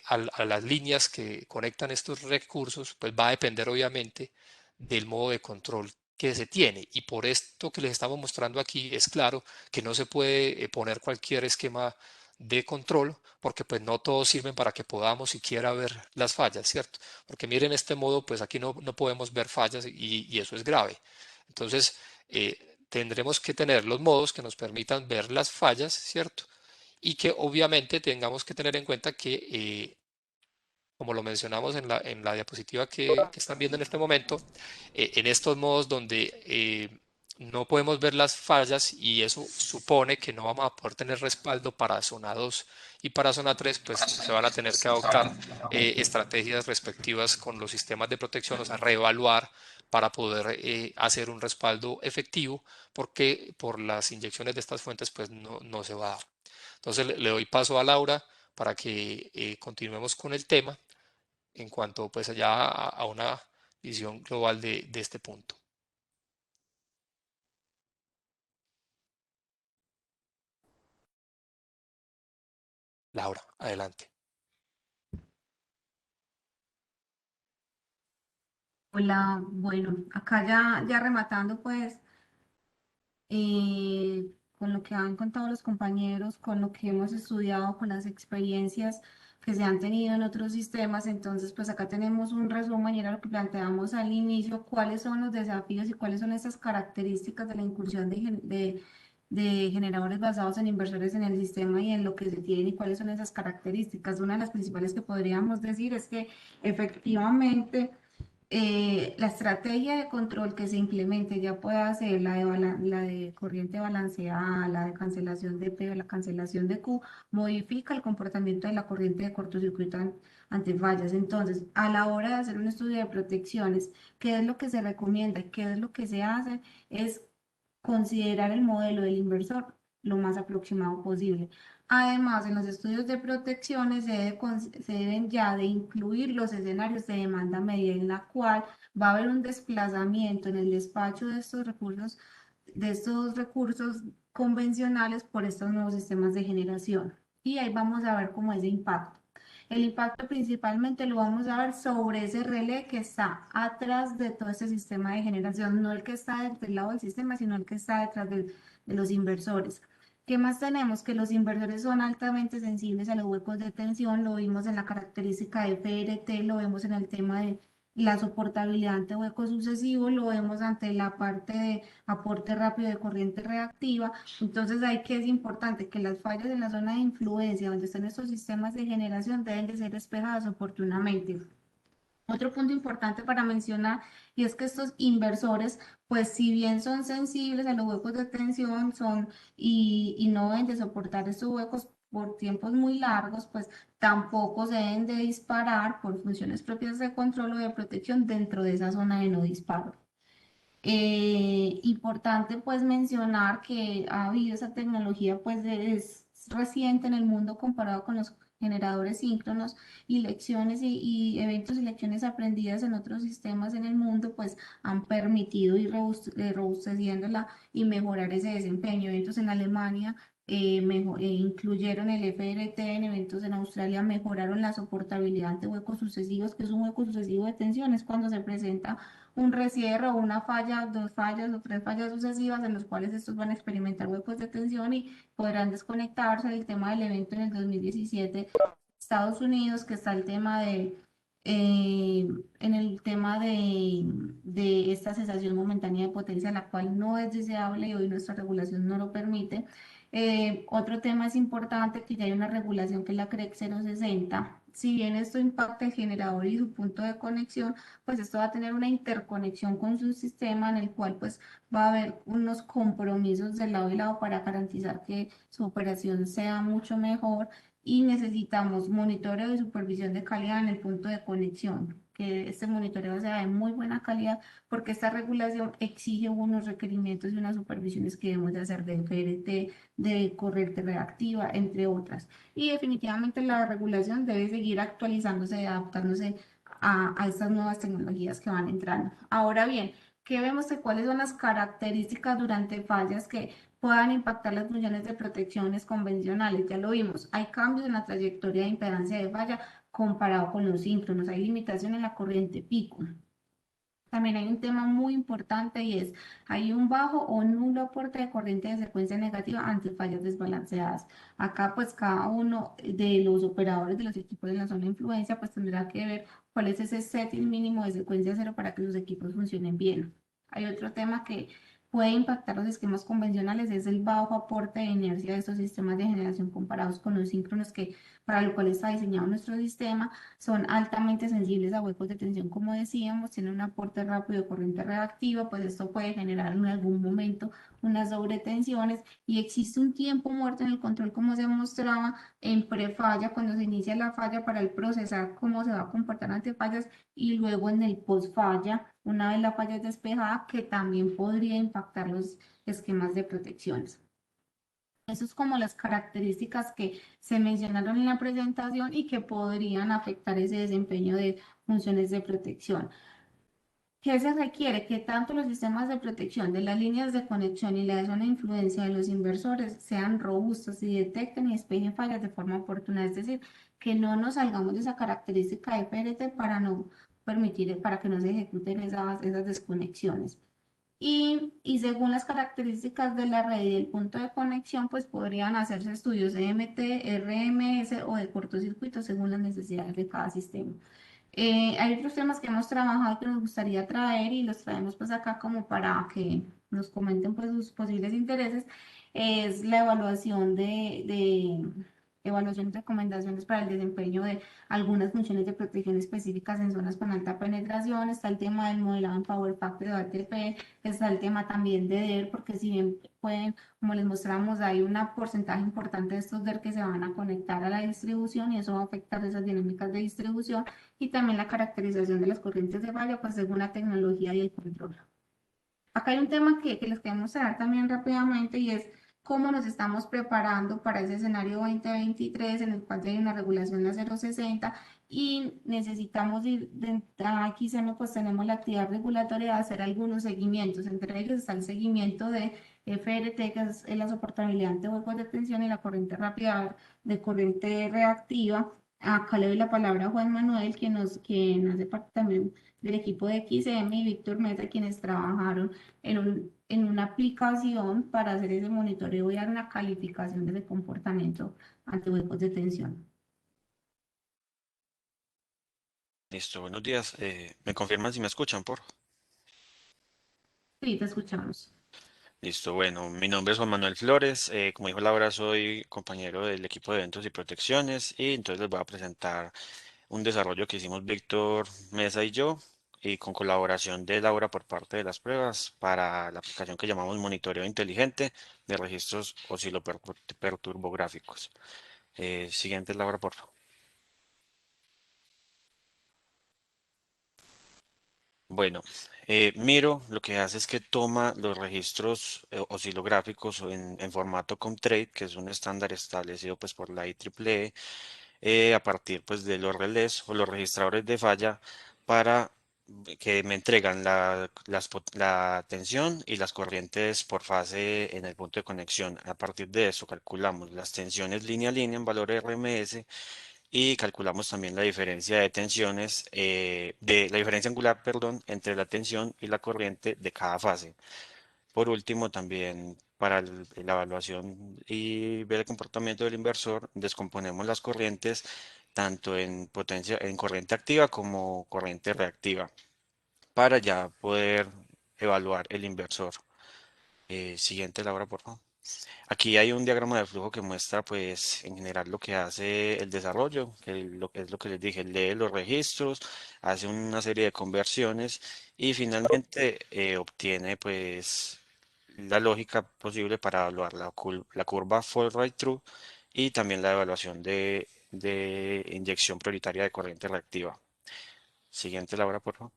a las líneas que conectan estos recursos, pues va a depender obviamente del modo de control que se tiene. Y por esto que les estamos mostrando aquí, es claro que no se puede poner cualquier esquema de control, porque pues no todos sirven para que podamos siquiera ver las fallas, ¿cierto? Porque miren este modo, pues aquí no podemos ver fallas y eso es grave. Entonces, tendremos que tener los modos que nos permitan ver las fallas, ¿cierto? Y que obviamente tengamos que tener en cuenta que, como lo mencionamos en la diapositiva que están viendo en este momento, en estos modos donde no podemos ver las fallas y eso supone que no vamos a poder tener respaldo para zona 2 y para zona 3, pues se van a tener que adoptar estrategias respectivas con los sistemas de protección, o sea, reevaluar para poder hacer un respaldo efectivo, porque por las inyecciones de estas fuentes pues no se va a dar. Entonces le doy paso a Laura para que continuemos con el tema en cuanto pues allá a una visión global de este punto. Laura, adelante. Hola, bueno, acá ya rematando pues con lo que han contado los compañeros, con lo que hemos estudiado, con las experiencias que se han tenido en otros sistemas. Entonces, pues acá tenemos un resumen y era lo que planteamos al inicio, cuáles son los desafíos y cuáles son esas características de la incursión de generadores basados en inversores en el sistema y en lo que se tiene y cuáles son esas características. Una de las principales que podríamos decir es que efectivamente la estrategia de control que se implemente, ya pueda ser la de corriente balanceada, la de cancelación de P o la cancelación de Q, modifica el comportamiento de la corriente de cortocircuito ante fallas. Entonces, a la hora de hacer un estudio de protecciones, ¿qué es lo que se recomienda? ¿Qué es lo que se hace? Es considerar el modelo del inversor lo más aproximado posible. Además, en los estudios de protecciones se deben ya de incluir los escenarios de demanda media en la cual va a haber un desplazamiento en el despacho de estos recursos convencionales por estos nuevos sistemas de generación. Y ahí vamos a ver cómo es el impacto. El impacto principalmente lo vamos a ver sobre ese relé que está atrás de todo este sistema de generación, no el que está del lado del sistema, sino el que está detrás de los inversores. ¿Qué más tenemos? Que los inversores son altamente sensibles a los huecos de tensión, lo vimos en la característica de FRT, lo vemos en el tema de la soportabilidad ante huecos sucesivos, lo vemos ante la parte de aporte rápido de corriente reactiva. Entonces, ahí que es importante que las fallas en la zona de influencia, donde están estos sistemas de generación, deben de ser despejadas oportunamente. Otro punto importante para mencionar y es que estos inversores, pues si bien son sensibles a los huecos de tensión y no deben de soportar estos huecos por tiempos muy largos, pues tampoco se deben de disparar por funciones propias de control o de protección dentro de esa zona de no disparo. Importante pues mencionar que ha habido esa tecnología pues es reciente en el mundo comparado con los generadores síncronos y lecciones y eventos y lecciones aprendidas en otros sistemas en el mundo pues han permitido ir robusteciéndola y mejorar ese desempeño. Eventos en Alemania incluyeron el FRT, en eventos en Australia mejoraron la soportabilidad ante huecos sucesivos, que es un hueco sucesivo de tensiones cuando se presenta un resierro o una falla, dos fallas o tres fallas sucesivas en los cuales estos van a experimentar huecos de tensión y podrán desconectarse. El tema del evento en el 2017, Estados Unidos, que está el tema eh, en el tema de esta cesación momentánea de potencia, la cual no es deseable y hoy nuestra regulación no lo permite. Otro tema es importante que ya hay una regulación que es la CREC 060. Si bien esto impacta el generador y su punto de conexión, pues esto va a tener una interconexión con su sistema en el cual pues va a haber unos compromisos de lado y lado para garantizar que su operación sea mucho mejor y necesitamos monitoreo y supervisión de calidad en el punto de conexión, que este monitoreo sea de muy buena calidad porque esta regulación exige unos requerimientos y unas supervisiones que debemos de hacer de FRT, de corriente reactiva, entre otras. Y definitivamente la regulación debe seguir actualizándose y adaptándose a estas nuevas tecnologías que van entrando. Ahora bien, ¿qué vemos de cuáles son las características durante fallas que puedan impactar las funciones de protecciones convencionales? Ya lo vimos, hay cambios en la trayectoria de impedancia de falla comparado con los síncronos, hay limitación en la corriente pico. También hay un tema muy importante y es, hay un bajo o nulo aporte de corriente de secuencia negativa ante fallas desbalanceadas. Acá pues cada uno de los operadores de los equipos de la zona de influencia pues tendrá que ver cuál es ese setting mínimo de secuencia cero para que sus equipos funcionen bien. Hay otro tema que puede impactar los esquemas convencionales, es el bajo aporte de inercia de estos sistemas de generación comparados con los síncronos que para lo cual está diseñado nuestro sistema son altamente sensibles a huecos de tensión, como decíamos, tienen un aporte rápido de corriente reactiva, pues esto puede generar en algún momento unas sobretensiones y existe un tiempo muerto en el control, como se mostraba en prefalla, cuando se inicia la falla para el procesar cómo se va a comportar ante fallas y luego en el post falla, una vez la falla es despejada, que también podría impactar los esquemas de protecciones. Eso es como las características que se mencionaron en la presentación y que podrían afectar ese desempeño de funciones de protección. ¿Qué se requiere? Que tanto los sistemas de protección de las líneas de conexión y la zona de influencia de los inversores sean robustos y detecten y despejen fallas de forma oportuna. Es decir, que no nos salgamos de esa característica de FRT para no permitir, para que no se ejecuten esas desconexiones. Y según las características de la red y del punto de conexión, pues podrían hacerse estudios de MT, RMS o de cortocircuito según las necesidades de cada sistema. Hay otros temas que hemos trabajado que nos gustaría traer y los traemos pues acá como para que nos comenten pues sus posibles intereses. Es la evaluación evaluación y recomendaciones para el desempeño de algunas funciones de protección específicas en zonas con alta penetración. Está el tema del modelado en Power Factor de OTP, está el tema también de DER, porque si bien pueden, como les mostramos, hay un porcentaje importante de estos DER que se van a conectar a la distribución y eso va a afectar esas dinámicas de distribución y también la caracterización de las corrientes de falla, pues según la tecnología y el control. Acá hay un tema que les queremos dar también rápidamente y es cómo nos estamos preparando para ese escenario 2023 en el cual ya hay una regulación la 060 y necesitamos ir, aquí pues tenemos la actividad regulatoria de hacer algunos seguimientos, entre ellos está el seguimiento de FRT, que es la soportabilidad ante huecos de tensión y la corriente rápida de corriente reactiva. Acá le doy la palabra a Juan Manuel, quien hace parte también del equipo de XM y Víctor Meta, quienes trabajaron en una aplicación para hacer ese monitoreo y dar una calificación de ese comportamiento ante huecos de tensión. Listo, buenos días. ¿Me confirman si me escuchan, por? Sí, te escuchamos. Listo, bueno, mi nombre es Juan Manuel Flores. Como dijo Laura, soy compañero del equipo de eventos y protecciones y entonces les voy a presentar un desarrollo que hicimos Víctor Mesa y yo y con colaboración de Laura por parte de las pruebas para la aplicación que llamamos monitoreo inteligente de registros osciloperturbográficos. Siguiente, Laura, por favor. Bueno, Miro lo que hace es que toma los registros oscilográficos en formato COMTRADE, que es un estándar establecido pues por la IEEE, a partir pues de los relés o los registradores de falla para que me entregan la tensión y las corrientes por fase en el punto de conexión. A partir de eso calculamos las tensiones línea a línea en valor RMS y calculamos también la diferencia de tensiones, de la diferencia angular, perdón, entre la tensión y la corriente de cada fase. Por último, también para la evaluación y ver el comportamiento del inversor, descomponemos las corrientes tanto en potencia, en corriente activa como corriente reactiva, para ya poder evaluar el inversor. Siguiente, Laura, por favor. Aquí hay un diagrama de flujo que muestra, pues, en general lo que hace el desarrollo, es lo que les dije, lee los registros, hace una serie de conversiones y finalmente obtiene, pues, la lógica posible para evaluar la curva Fall Right Through y también la evaluación de inyección prioritaria de corriente reactiva. Siguiente, Laura, por favor.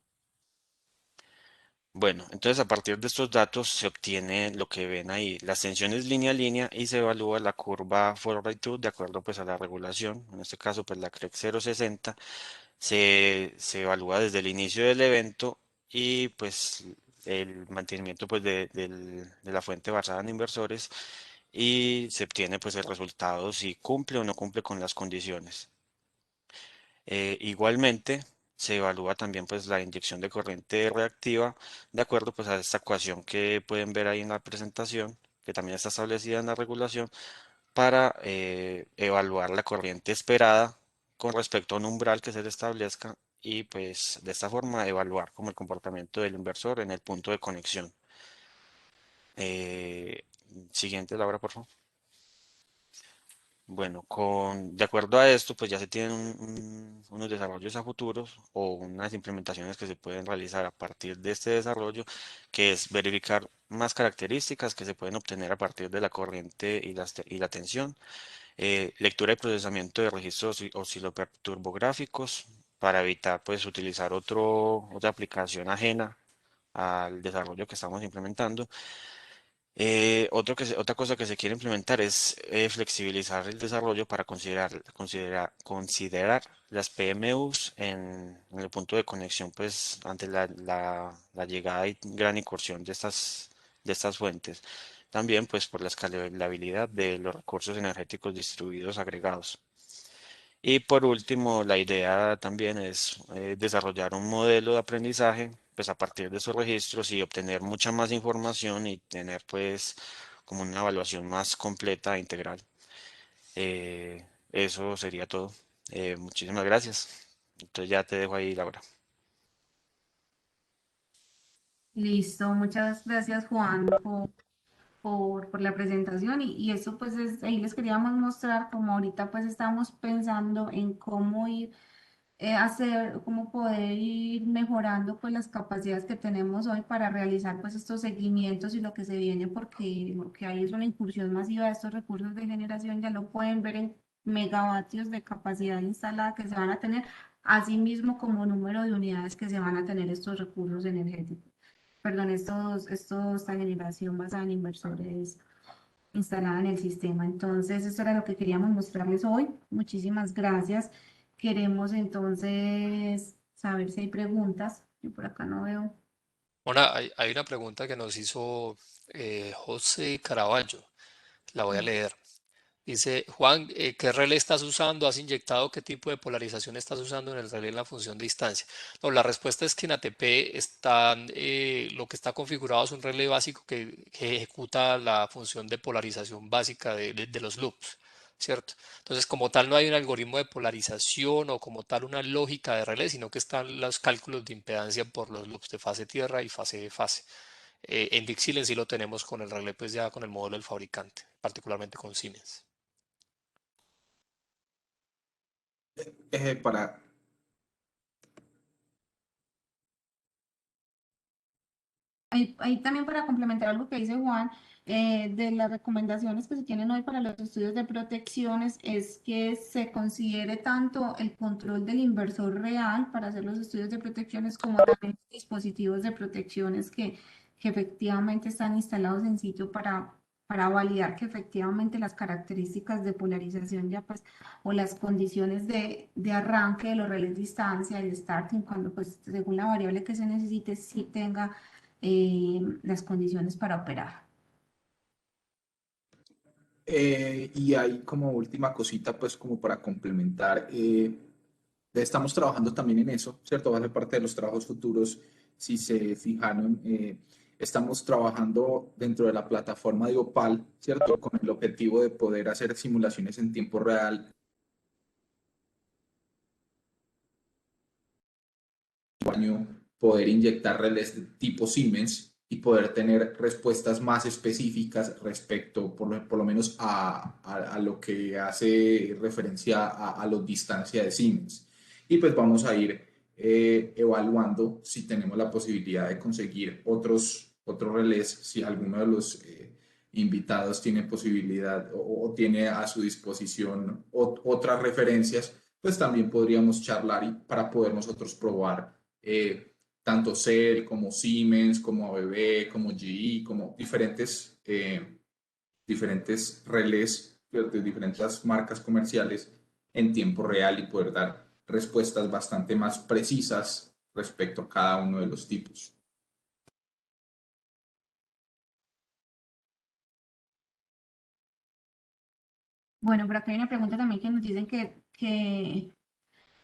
Bueno, entonces a partir de estos datos se obtiene lo que ven ahí, las tensiones línea a línea y se evalúa la curva forward to de acuerdo pues a la regulación, en este caso pues la CREC 060 se evalúa desde el inicio del evento y pues el mantenimiento pues de la fuente basada en inversores y se obtiene pues el resultado si cumple o no cumple con las condiciones. Igualmente, se evalúa también pues la inyección de corriente reactiva de acuerdo pues a esta ecuación que pueden ver ahí en la presentación, que también está establecida en la regulación, para evaluar la corriente esperada con respecto a un umbral que se le establezca y pues de esta forma evaluar como el comportamiento del inversor en el punto de conexión. Eh, Siguiente, Laura, por favor. Bueno, de acuerdo a esto, pues ya se tienen unos desarrollos a futuros o unas implementaciones que se pueden realizar a partir de este desarrollo, que es verificar más características que se pueden obtener a partir de la corriente y la tensión, lectura y procesamiento de registros osciloperturbográficos para evitar pues utilizar otra aplicación ajena al desarrollo que estamos implementando Otra cosa que se quiere implementar es flexibilizar el desarrollo para considerar las PMUs en el punto de conexión, pues ante la llegada y gran incursión de estas fuentes. También pues por la escalabilidad de los recursos energéticos distribuidos agregados. Y por último, la idea también es desarrollar un modelo de aprendizaje, pues a partir de esos registros y obtener mucha más información y tener pues como una evaluación más completa e integral. Eso sería todo. Muchísimas gracias. Entonces ya te dejo ahí, Laura. Listo, muchas gracias Juan por la presentación y eso pues ahí les queríamos mostrar como ahorita pues estamos pensando en cómo ir hacer, cómo poder ir mejorando pues las capacidades que tenemos hoy para realizar pues estos seguimientos y lo que se viene porque lo que hay es una incursión masiva de estos recursos de generación, ya lo pueden ver en megavatios de capacidad instalada que se van a tener, asimismo como número de unidades que se van a tener estos recursos energéticos. Perdón, esta generación basada en inversores instalada en el sistema. Entonces, eso era lo que queríamos mostrarles hoy. Muchísimas gracias. Queremos entonces saber si hay preguntas. Yo por acá no veo. Hay una pregunta que nos hizo José Caraballo. La voy a leer. Dice, Juan, ¿qué relé estás usando? ¿Has inyectado qué tipo de polarización estás usando en el relé en la función de distancia? No, la respuesta es que en ATP lo que está configurado es un relé básico que ejecuta la función de polarización básica de los loops, ¿cierto? Entonces, como tal, no hay un algoritmo de polarización o como tal una lógica de relé, sino que están los cálculos de impedancia por los loops de fase tierra y fase de fase. En Dixieland sí lo tenemos con el relé, pues ya con el módulo del fabricante, particularmente con Siemens. Para Ahí también para complementar algo que dice Juan, de las recomendaciones que se tienen hoy para los estudios de protecciones es que se considere tanto el control del inversor real para hacer los estudios de protecciones como también dispositivos de protecciones que efectivamente están instalados en sitio para validar que efectivamente las características de polarización ya pues o las condiciones de arranque de los relés de distancia, el starting, cuando pues según la variable que se necesite, sí tenga las condiciones para operar. y hay como última cosita, pues como para complementar, estamos trabajando también en eso, ¿cierto? Va a ser parte de los trabajos futuros. Si se fijaron, estamos trabajando dentro de la plataforma de Opal, ¿cierto? Con el objetivo de poder hacer simulaciones en tiempo real, poder inyectar relés de tipo Siemens y poder tener respuestas más específicas respecto, por lo menos, a lo que hace referencia a los distancia de Siemens. Y pues vamos a ir evaluando si tenemos la posibilidad de conseguir otros relés, si alguno de los invitados tiene posibilidad o tiene a su disposición otras referencias, pues también podríamos charlar y para poder nosotros probar tanto Cell como Siemens, como ABB, como GE, como diferentes relés de diferentes marcas comerciales en tiempo real y poder dar respuestas bastante más precisas respecto a cada uno de los tipos. Bueno, por acá hay una pregunta también que nos dicen que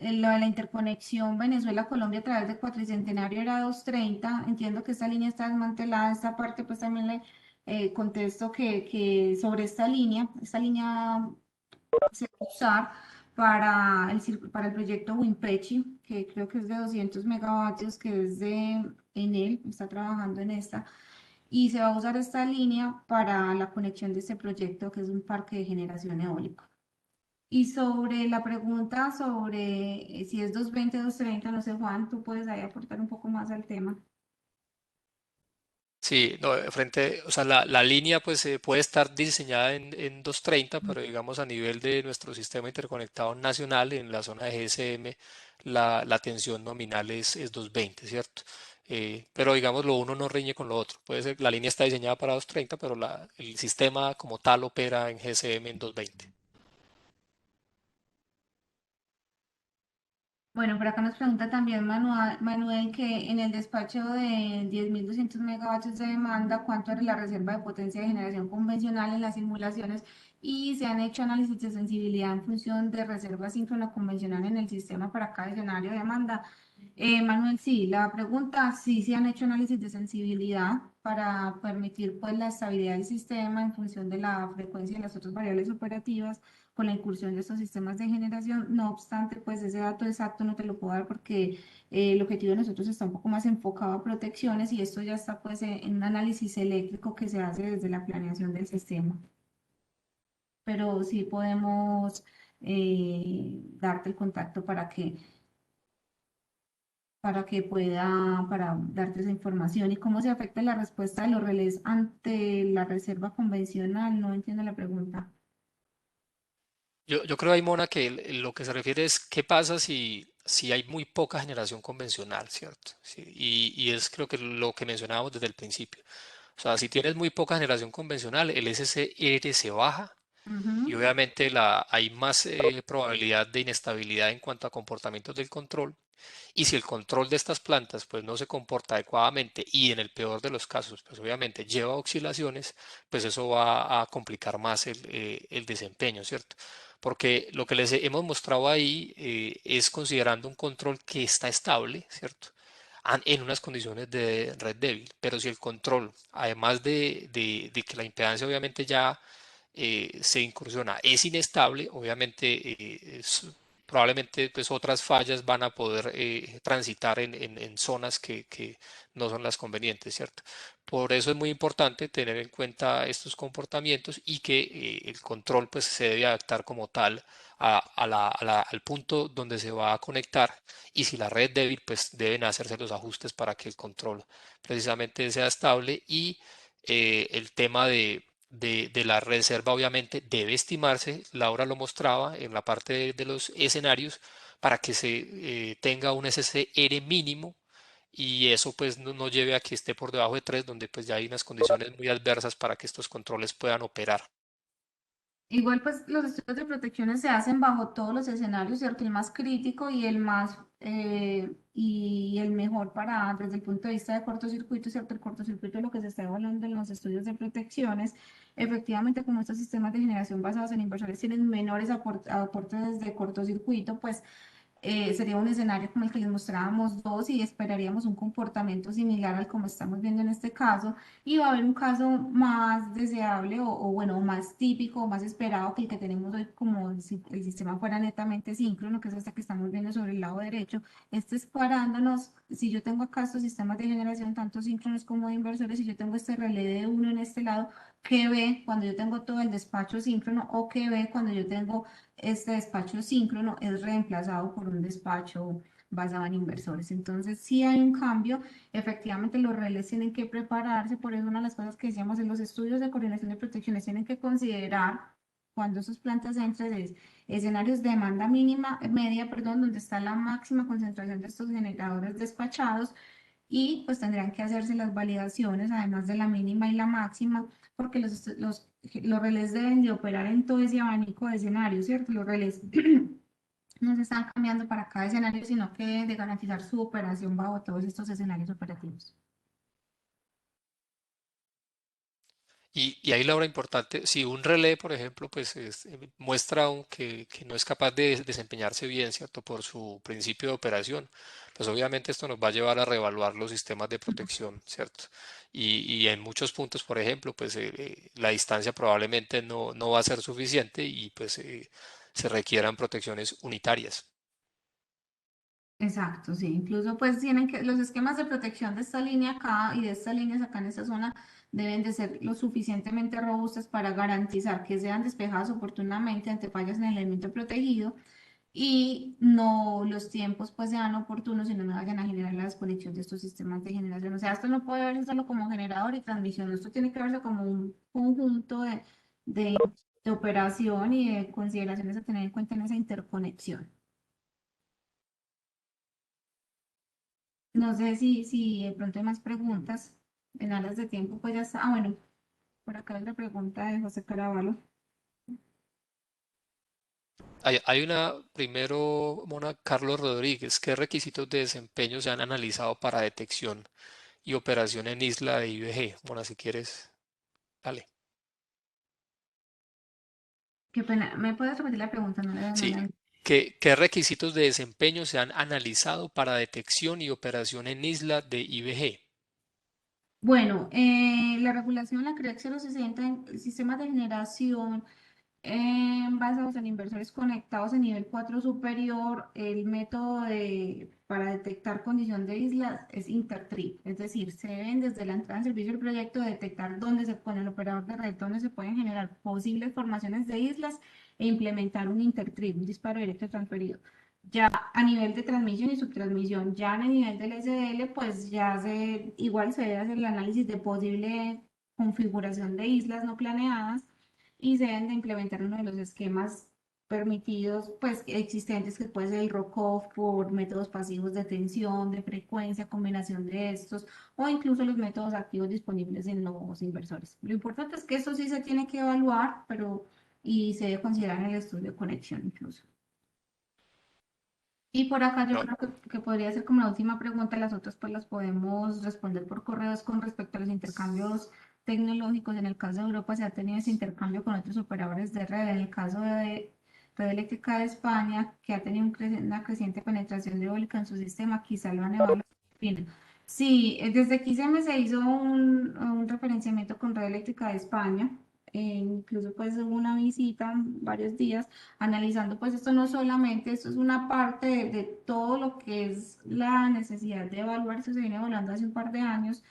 lo de la interconexión Venezuela-Colombia a través de Cuatricentenario era 230. Entiendo que esta línea está desmantelada. Esta parte, pues también le contesto que sobre esta línea se va a usar para el proyecto Wimpechi, que creo que es de 200 megavatios, que es de Enel, está trabajando en esta. Y se va a usar esta línea para la conexión de este proyecto, que es un parque de generación eólica. Y sobre la pregunta sobre si es 220 o 230, no sé, Juan, tú puedes ahí aportar un poco más al tema. Sí, no, o sea, la línea pues puede estar diseñada en 230, pero digamos a nivel de nuestro sistema interconectado nacional, en la zona de GSM, la tensión nominal es 220, ¿cierto? pero digamos lo uno no riñe con lo otro. Puede ser, la línea está diseñada para 230, pero el sistema como tal opera en GSM en 220. Bueno, por acá nos pregunta también Manuel que en el despacho de 10.200 megavatios de demanda, ¿cuánto es la reserva de potencia de generación convencional en las simulaciones? Y se han hecho análisis de sensibilidad en función de reserva síncrona convencional en el sistema para cada escenario de demanda. Manuel, sí, la pregunta, sí, se han hecho análisis de sensibilidad para permitir pues la estabilidad del sistema en función de la frecuencia de las otras variables operativas con la incursión de estos sistemas de generación. No obstante, pues ese dato exacto no te lo puedo dar porque el objetivo de nosotros está un poco más enfocado a protecciones y esto ya está pues en un análisis eléctrico que se hace desde la planeación del sistema. Pero sí podemos darte el contacto para que pueda, para darte esa información. ¿Y cómo se afecta la respuesta de los relés ante la reserva convencional? No entiendo la pregunta. Yo creo ahí, Mona, que lo que se refiere es qué pasa si hay muy poca generación convencional, ¿cierto? Sí, y es creo que lo que mencionábamos desde el principio. O sea, si tienes muy poca generación convencional, el SCR se baja y Ujú. obviamente hay más probabilidad de inestabilidad en cuanto a comportamientos del control. Y si el control de estas plantas pues no se comporta adecuadamente y en el peor de los casos pues obviamente lleva a oscilaciones, pues eso va a complicar más el desempeño, ¿cierto? Porque lo que les hemos mostrado ahí es considerando un control que está estable, ¿cierto? En unas condiciones de red débil. Pero si el control, además de que la impedancia obviamente ya se incursiona, es inestable, obviamente probablemente pues otras fallas van a poder transitar en zonas que no son las convenientes, ¿cierto? Por eso es muy importante tener en cuenta estos comportamientos y que el control pues se debe adaptar como tal al punto donde se va a conectar y si la red es débil pues deben hacerse los ajustes para que el control precisamente sea estable y el tema de la reserva obviamente debe estimarse, Laura lo mostraba en la parte de los escenarios, para que se tenga un SCR mínimo y eso pues no lleve a que esté por debajo de 3 donde pues ya hay unas condiciones muy adversas para que estos controles puedan operar. Igual, pues los estudios de protecciones se hacen bajo todos los escenarios, ¿cierto? El más crítico y el más y el mejor para desde el punto de vista de cortocircuito, ¿cierto? El cortocircuito es lo que se está evaluando en los estudios de protecciones. Efectivamente, como estos sistemas de generación basados en inversores tienen menores aportes de cortocircuito, pues sería un escenario como el que les mostrábamos dos y esperaríamos un comportamiento similar al como estamos viendo en este caso y va a haber un caso más deseable o bueno, más típico o más esperado que el que tenemos hoy como si el sistema fuera netamente síncrono, que es este que estamos viendo sobre el lado derecho. Este es parándonos, si yo tengo acá estos sistemas de generación, tanto síncronos como de inversores, si yo tengo este relé de uno en este lado, ¿qué ve cuando yo tengo todo el despacho síncrono o qué ve cuando yo tengo este despacho síncrono es reemplazado por un despacho basado en inversores? Entonces, si hay un cambio, efectivamente los relés tienen que prepararse, por eso una de las cosas que decíamos en los estudios de coordinación de protecciones tienen que considerar cuando sus plantas entren es escenarios de demanda mínima, media, perdón, donde está la máxima concentración de estos generadores despachados y pues tendrán que hacerse las validaciones, además de la mínima y la máxima, porque los relés deben de operar en todo ese abanico de escenarios, ¿cierto? Los relés no se están cambiando para cada escenario, sino que deben de garantizar su operación bajo todos estos escenarios operativos. Y ahí la hora importante, si un relé, por ejemplo, pues muestra que no es capaz de desempeñarse bien, ¿cierto? Por su principio de operación, pues obviamente esto nos va a llevar a reevaluar los sistemas de protección, ¿cierto? Y en muchos puntos, por ejemplo, pues la distancia probablemente no va a ser suficiente y pues se requieran protecciones unitarias. Exacto, sí. Incluso pues tienen que, los esquemas de protección de esta línea acá y de estas líneas acá en esta zona deben de ser lo suficientemente robustas para garantizar que sean despejadas oportunamente ante fallas en el elemento protegido y no los tiempos pues sean oportunos y no me vayan a generar la desconexión de estos sistemas de generación. O sea, esto no puede verse solo como generador y transmisión, esto tiene que verse como un conjunto de, de operación y de consideraciones a tener en cuenta en esa interconexión. No sé si de pronto hay más preguntas. En aras de tiempo, pues ya está. Ah, bueno, por acá hay otra pregunta de José Caravalo. Hay una, primero, Mona Carlos Rodríguez, ¿qué requisitos de desempeño se han analizado para detección y operación en isla de IBG? Mona, si quieres, dale. Qué pena. ¿Me puedes repetir la pregunta? Sí, ¿qué requisitos de desempeño se han analizado para detección y operación en isla de IBG? Bueno, la regulación, la creación de los sistemas de generación basados en inversores conectados a nivel 4 superior, el método para detectar condición de islas es intertrip, es decir, se deben desde la entrada en servicio del proyecto detectar dónde se pone el operador de red, dónde se pueden generar posibles formaciones de islas e implementar un intertrip, un disparo directo transferido. Ya a nivel de transmisión y subtransmisión, ya en el nivel del SDL, pues igual se debe hacer el análisis de posible configuración de islas no planeadas y se deben de implementar uno de los esquemas permitidos, pues existentes, que puede ser el ROCOF por métodos pasivos de tensión, de frecuencia, combinación de estos, o incluso los métodos activos disponibles en los inversores. Lo importante es que esto sí se tiene que evaluar, pero y se debe considerar en el estudio de conexión incluso. Y por acá yo No, creo que podría ser como la última pregunta, las otras pues las podemos responder por correos con respecto a los intercambios tecnológicos. En el caso de Europa se ha tenido ese intercambio con otros operadores de red. En el caso de Red Eléctrica de España, que ha tenido una creciente penetración de eólica en su sistema, quizá lo han evaluado. Bien. Sí, desde XM se hizo un referenciamiento con Red Eléctrica de España. Incluso pues hubo una visita varios días analizando, pues esto no solamente, esto es una parte de todo lo que es la necesidad de evaluar, eso se viene evaluando hace un par de años,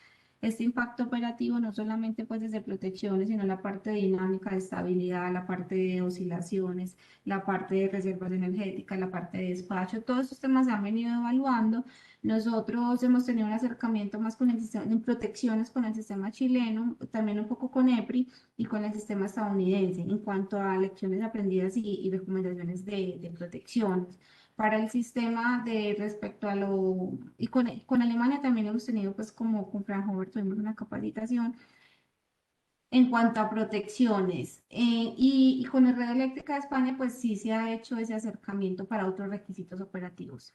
este impacto operativo, no solamente pues desde protecciones, sino la parte dinámica de estabilidad, la parte de oscilaciones, la parte de reservas energéticas, la parte de despacho, todos estos temas se han venido evaluando. Nosotros hemos tenido un acercamiento más con el sistema, en protecciones con el sistema chileno, también un poco con EPRI, y con el sistema estadounidense en cuanto a lecciones aprendidas y recomendaciones de protección. Para el sistema de respecto a lo, y con Alemania también hemos tenido, pues como con Fraunhofer tuvimos una capacitación en cuanto a protecciones. Y con el Red Eléctrica de España, pues sí se ha hecho ese acercamiento para otros requisitos operativos.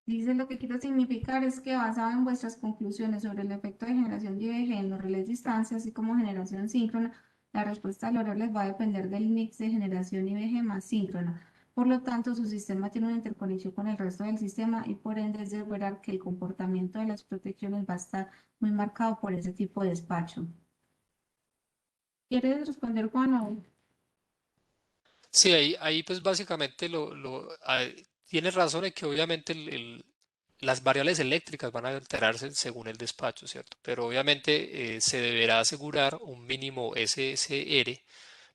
Dice, lo que quiero significar es que basado en vuestras conclusiones sobre el efecto de generación de IBG en los relés de distancia, así como generación síncrona, la respuesta al horario les va a depender del mix de generación IBG más síncrona. Por lo tanto, su sistema tiene una interconexión con el resto del sistema y por ende es de esperar que el comportamiento de las protecciones va a estar muy marcado por ese tipo de despacho. ¿Quieres responder, Juan? sí, ahí pues básicamente tienes razón en que obviamente las variables eléctricas van a alterarse según el despacho, ¿cierto? Pero obviamente se deberá asegurar un mínimo SSR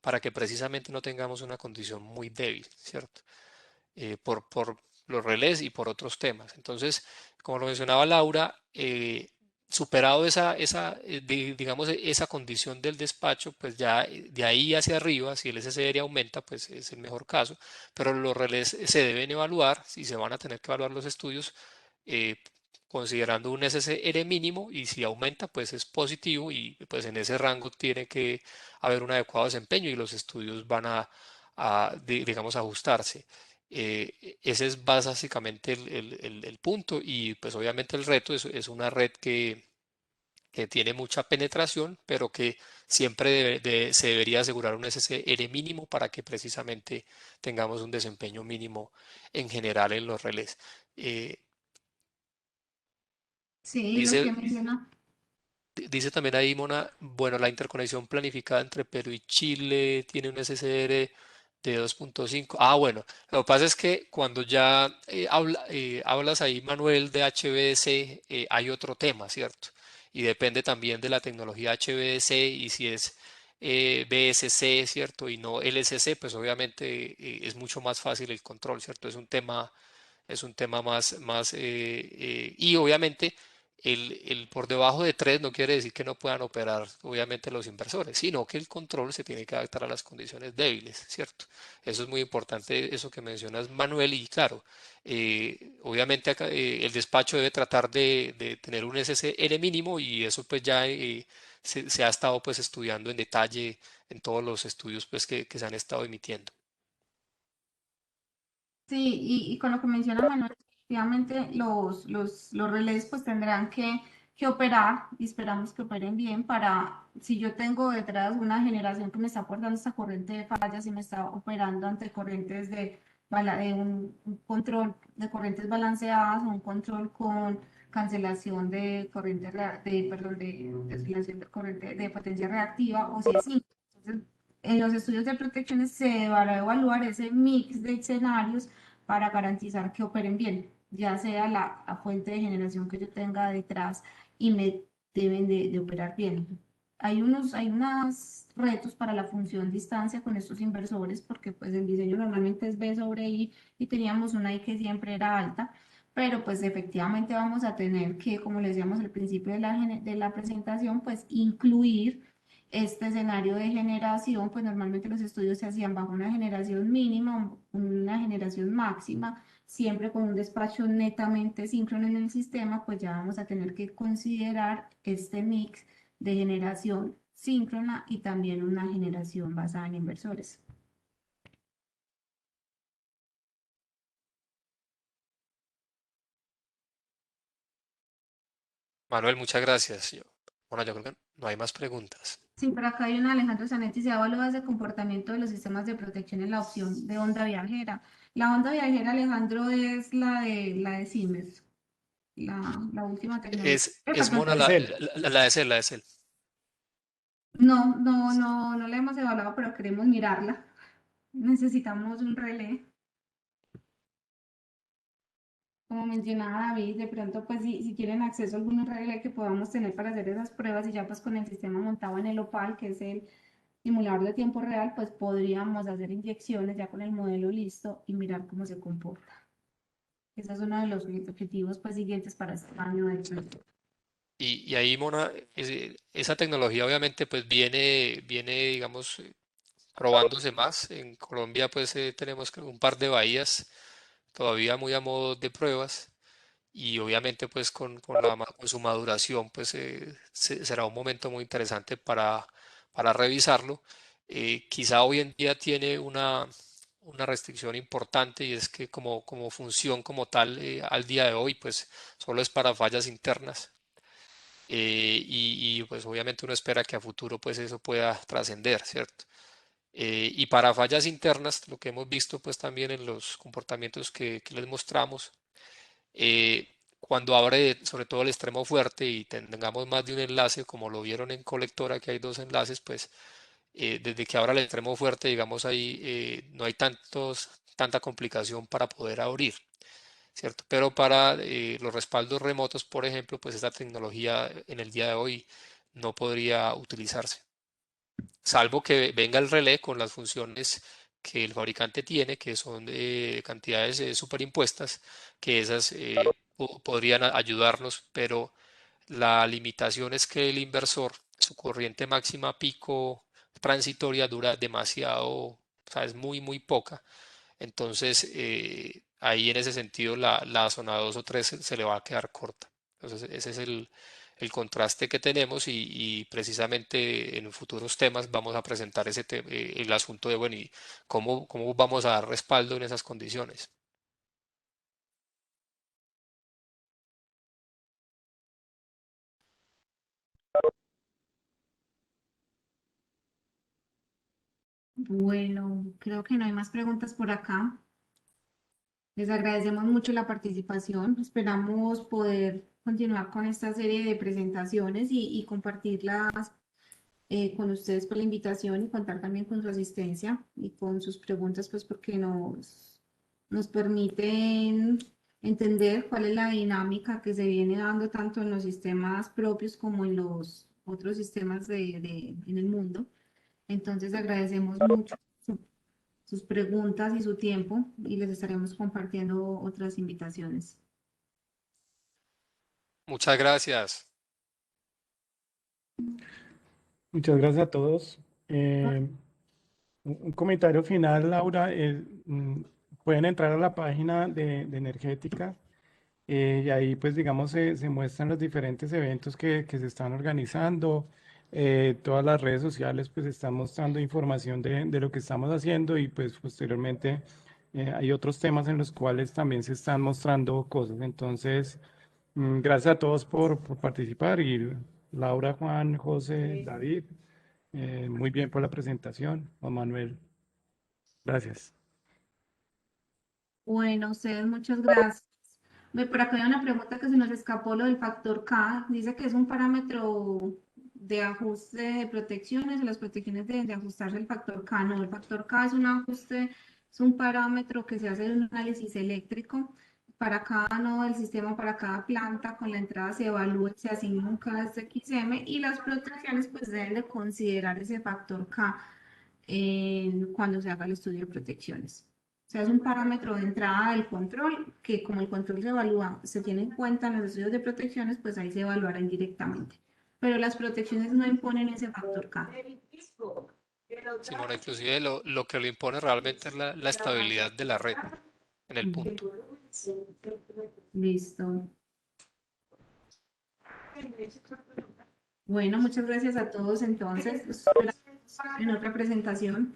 para que precisamente no tengamos una condición muy débil, ¿cierto? Por los relés y por otros temas. Entonces, como lo mencionaba Laura, superado digamos, esa condición del despacho, pues ya de ahí hacia arriba, si el SSR aumenta, pues es el mejor caso, pero los relés se deben evaluar, si se van a tener que evaluar los estudios, eh, considerando un SSR mínimo, y si aumenta, pues es positivo, y pues en ese rango tiene que haber un adecuado desempeño y los estudios van digamos, ajustarse. Ese es básicamente el punto, y pues obviamente el reto es una red que tiene mucha penetración, pero que siempre se debería asegurar un SSR mínimo para que precisamente tengamos un desempeño mínimo en general en los relés. Eh, Sí, lo que dice, menciona. dice también ahí, Mona, bueno, la interconexión planificada entre Perú y Chile tiene un SSR de 2.5. Ah, bueno, lo que pasa es que cuando ya hablas ahí, Manuel, de HVDC, hay otro tema, ¿cierto? Y depende también de la tecnología HVDC y si es BSC, ¿cierto? Y no LSC, pues obviamente es mucho más fácil el control, ¿cierto? Es un tema y obviamente el por debajo de 3 no quiere decir que no puedan operar obviamente los inversores, sino que el control se tiene que adaptar a las condiciones débiles, ¿cierto? Eso es muy importante, eso que mencionas, Manuel, y claro, obviamente acá, el despacho debe tratar de tener un SSN mínimo y eso pues ya se ha estado pues estudiando en detalle en todos los estudios pues que se han estado emitiendo. Sí, y con lo que menciona Manuel, efectivamente los relés pues tendrán que operar y esperamos que operen bien para, si yo tengo detrás una generación que me está aportando esta corriente de fallas y me está operando ante corrientes de un control de corrientes balanceadas o un control con cancelación de corriente, perdón, de desviación de corriente de potencia reactiva o si es síncrono. Entonces, en los estudios de protecciones se va a evaluar ese mix de escenarios para garantizar que operen bien, ya sea la fuente de generación que yo tenga detrás y me deben de operar bien. Hay unos retos para la función distancia con estos inversores porque pues el diseño normalmente es B sobre I y teníamos una I que siempre era alta, pero pues efectivamente vamos a tener que, como les decíamos al principio de la presentación, pues incluir este escenario de generación, pues normalmente los estudios se hacían bajo una generación mínima, una generación máxima, siempre con un despacho netamente síncrono en el sistema, pues ya vamos a tener que considerar este mix de generación síncrona y también una generación basada en inversores. Manuel, muchas gracias. Bueno, yo creo que no hay más preguntas. Sí, por acá hay una Alejandro Zanetti, se evalúa ese comportamiento de los sistemas de protección en la opción de onda viajera. La onda viajera, Alejandro, es la de Siemens, la última tecnología. Es Perdón, Mona Es él. la de Cel, la de Cel. no la hemos evaluado, pero queremos mirarla. Necesitamos un relé. Como mencionaba David, de pronto, pues si quieren acceso a algún relé que podamos tener para hacer esas pruebas y ya pues con el sistema montado en el OPAL, que es el simulador de tiempo real, pues podríamos hacer inyecciones ya con el modelo listo y mirar cómo se comporta. Ese es uno de los objetivos pues siguientes para este año de hecho. Y ahí, Mona, esa tecnología obviamente pues viene, digamos, probándose más. En Colombia pues tenemos un par de bahías todavía muy a modo de pruebas y obviamente pues con su maduración pues será un momento muy interesante para revisarlo. Quizá hoy en día tiene una restricción importante y es que como función como tal al día de hoy pues solo es para fallas internas. Pues obviamente uno espera que a futuro pues eso pueda trascender, ¿cierto? Y para fallas internas, lo que hemos visto pues también en los comportamientos que les mostramos, cuando abre sobre todo el extremo fuerte y tengamos más de un enlace, como lo vieron en colectora, que hay dos enlaces, pues desde que abra el extremo fuerte, digamos ahí, no hay tanta complicación para poder abrir, ¿cierto? Pero para los respaldos remotos, por ejemplo, pues esta tecnología en el día de hoy no podría utilizarse salvo que venga el relé con las funciones que el fabricante tiene, que son de cantidades superimpuestas, que esas podrían ayudarnos, pero la limitación es que el inversor, su corriente máxima pico transitoria dura demasiado, o sea, es muy poca. Entonces, ahí en ese sentido la zona 2 o 3 se le va a quedar corta. Entonces, ese es el contraste que tenemos y precisamente en futuros temas vamos a presentar el asunto de, bueno, ¿y cómo vamos a dar respaldo en esas condiciones? Bueno, creo que no hay más preguntas por acá. Les agradecemos mucho la participación. Esperamos poder continuar con esta serie de presentaciones y compartirlas con ustedes por la invitación y contar también con su asistencia y con sus preguntas, pues porque nos permiten entender cuál es la dinámica que se viene dando tanto en los sistemas propios como en los otros sistemas en el mundo. Entonces agradecemos mucho sus preguntas y su tiempo y les estaremos compartiendo otras invitaciones. Muchas gracias. Muchas gracias a todos. Un comentario final, Laura. Pueden entrar a la página de Energética y ahí pues digamos se muestran los diferentes eventos que se están organizando. Todas las redes sociales pues están mostrando información de lo que estamos haciendo y pues posteriormente hay otros temas en los cuales también se están mostrando cosas. Entonces, gracias a todos por participar y Laura, Juan, José, David, muy bien por la presentación. Juan Manuel, gracias. Bueno, a ustedes muchas gracias. Por acá hay una pregunta que se nos escapó, lo del factor K. Dice que es un parámetro de ajuste de protecciones, de las protecciones de ajustarse el factor K. No, el factor K es un ajuste, es un parámetro que se hace en un análisis eléctrico. Para cada nodo del sistema, para cada planta, con la entrada se evalúa, se asigna un KSXM y las protecciones pues deben de considerar ese factor K cuando se haga el estudio de protecciones. O sea, es un parámetro de entrada del control que como el control se evalúa, se tiene en cuenta en los estudios de protecciones, pues ahí se evaluarán directamente. Pero las protecciones no imponen ese factor K. Simona, inclusive lo que lo impone realmente es la estabilidad de la red en el punto. Listo. Bueno, muchas gracias a todos entonces. En otra presentación.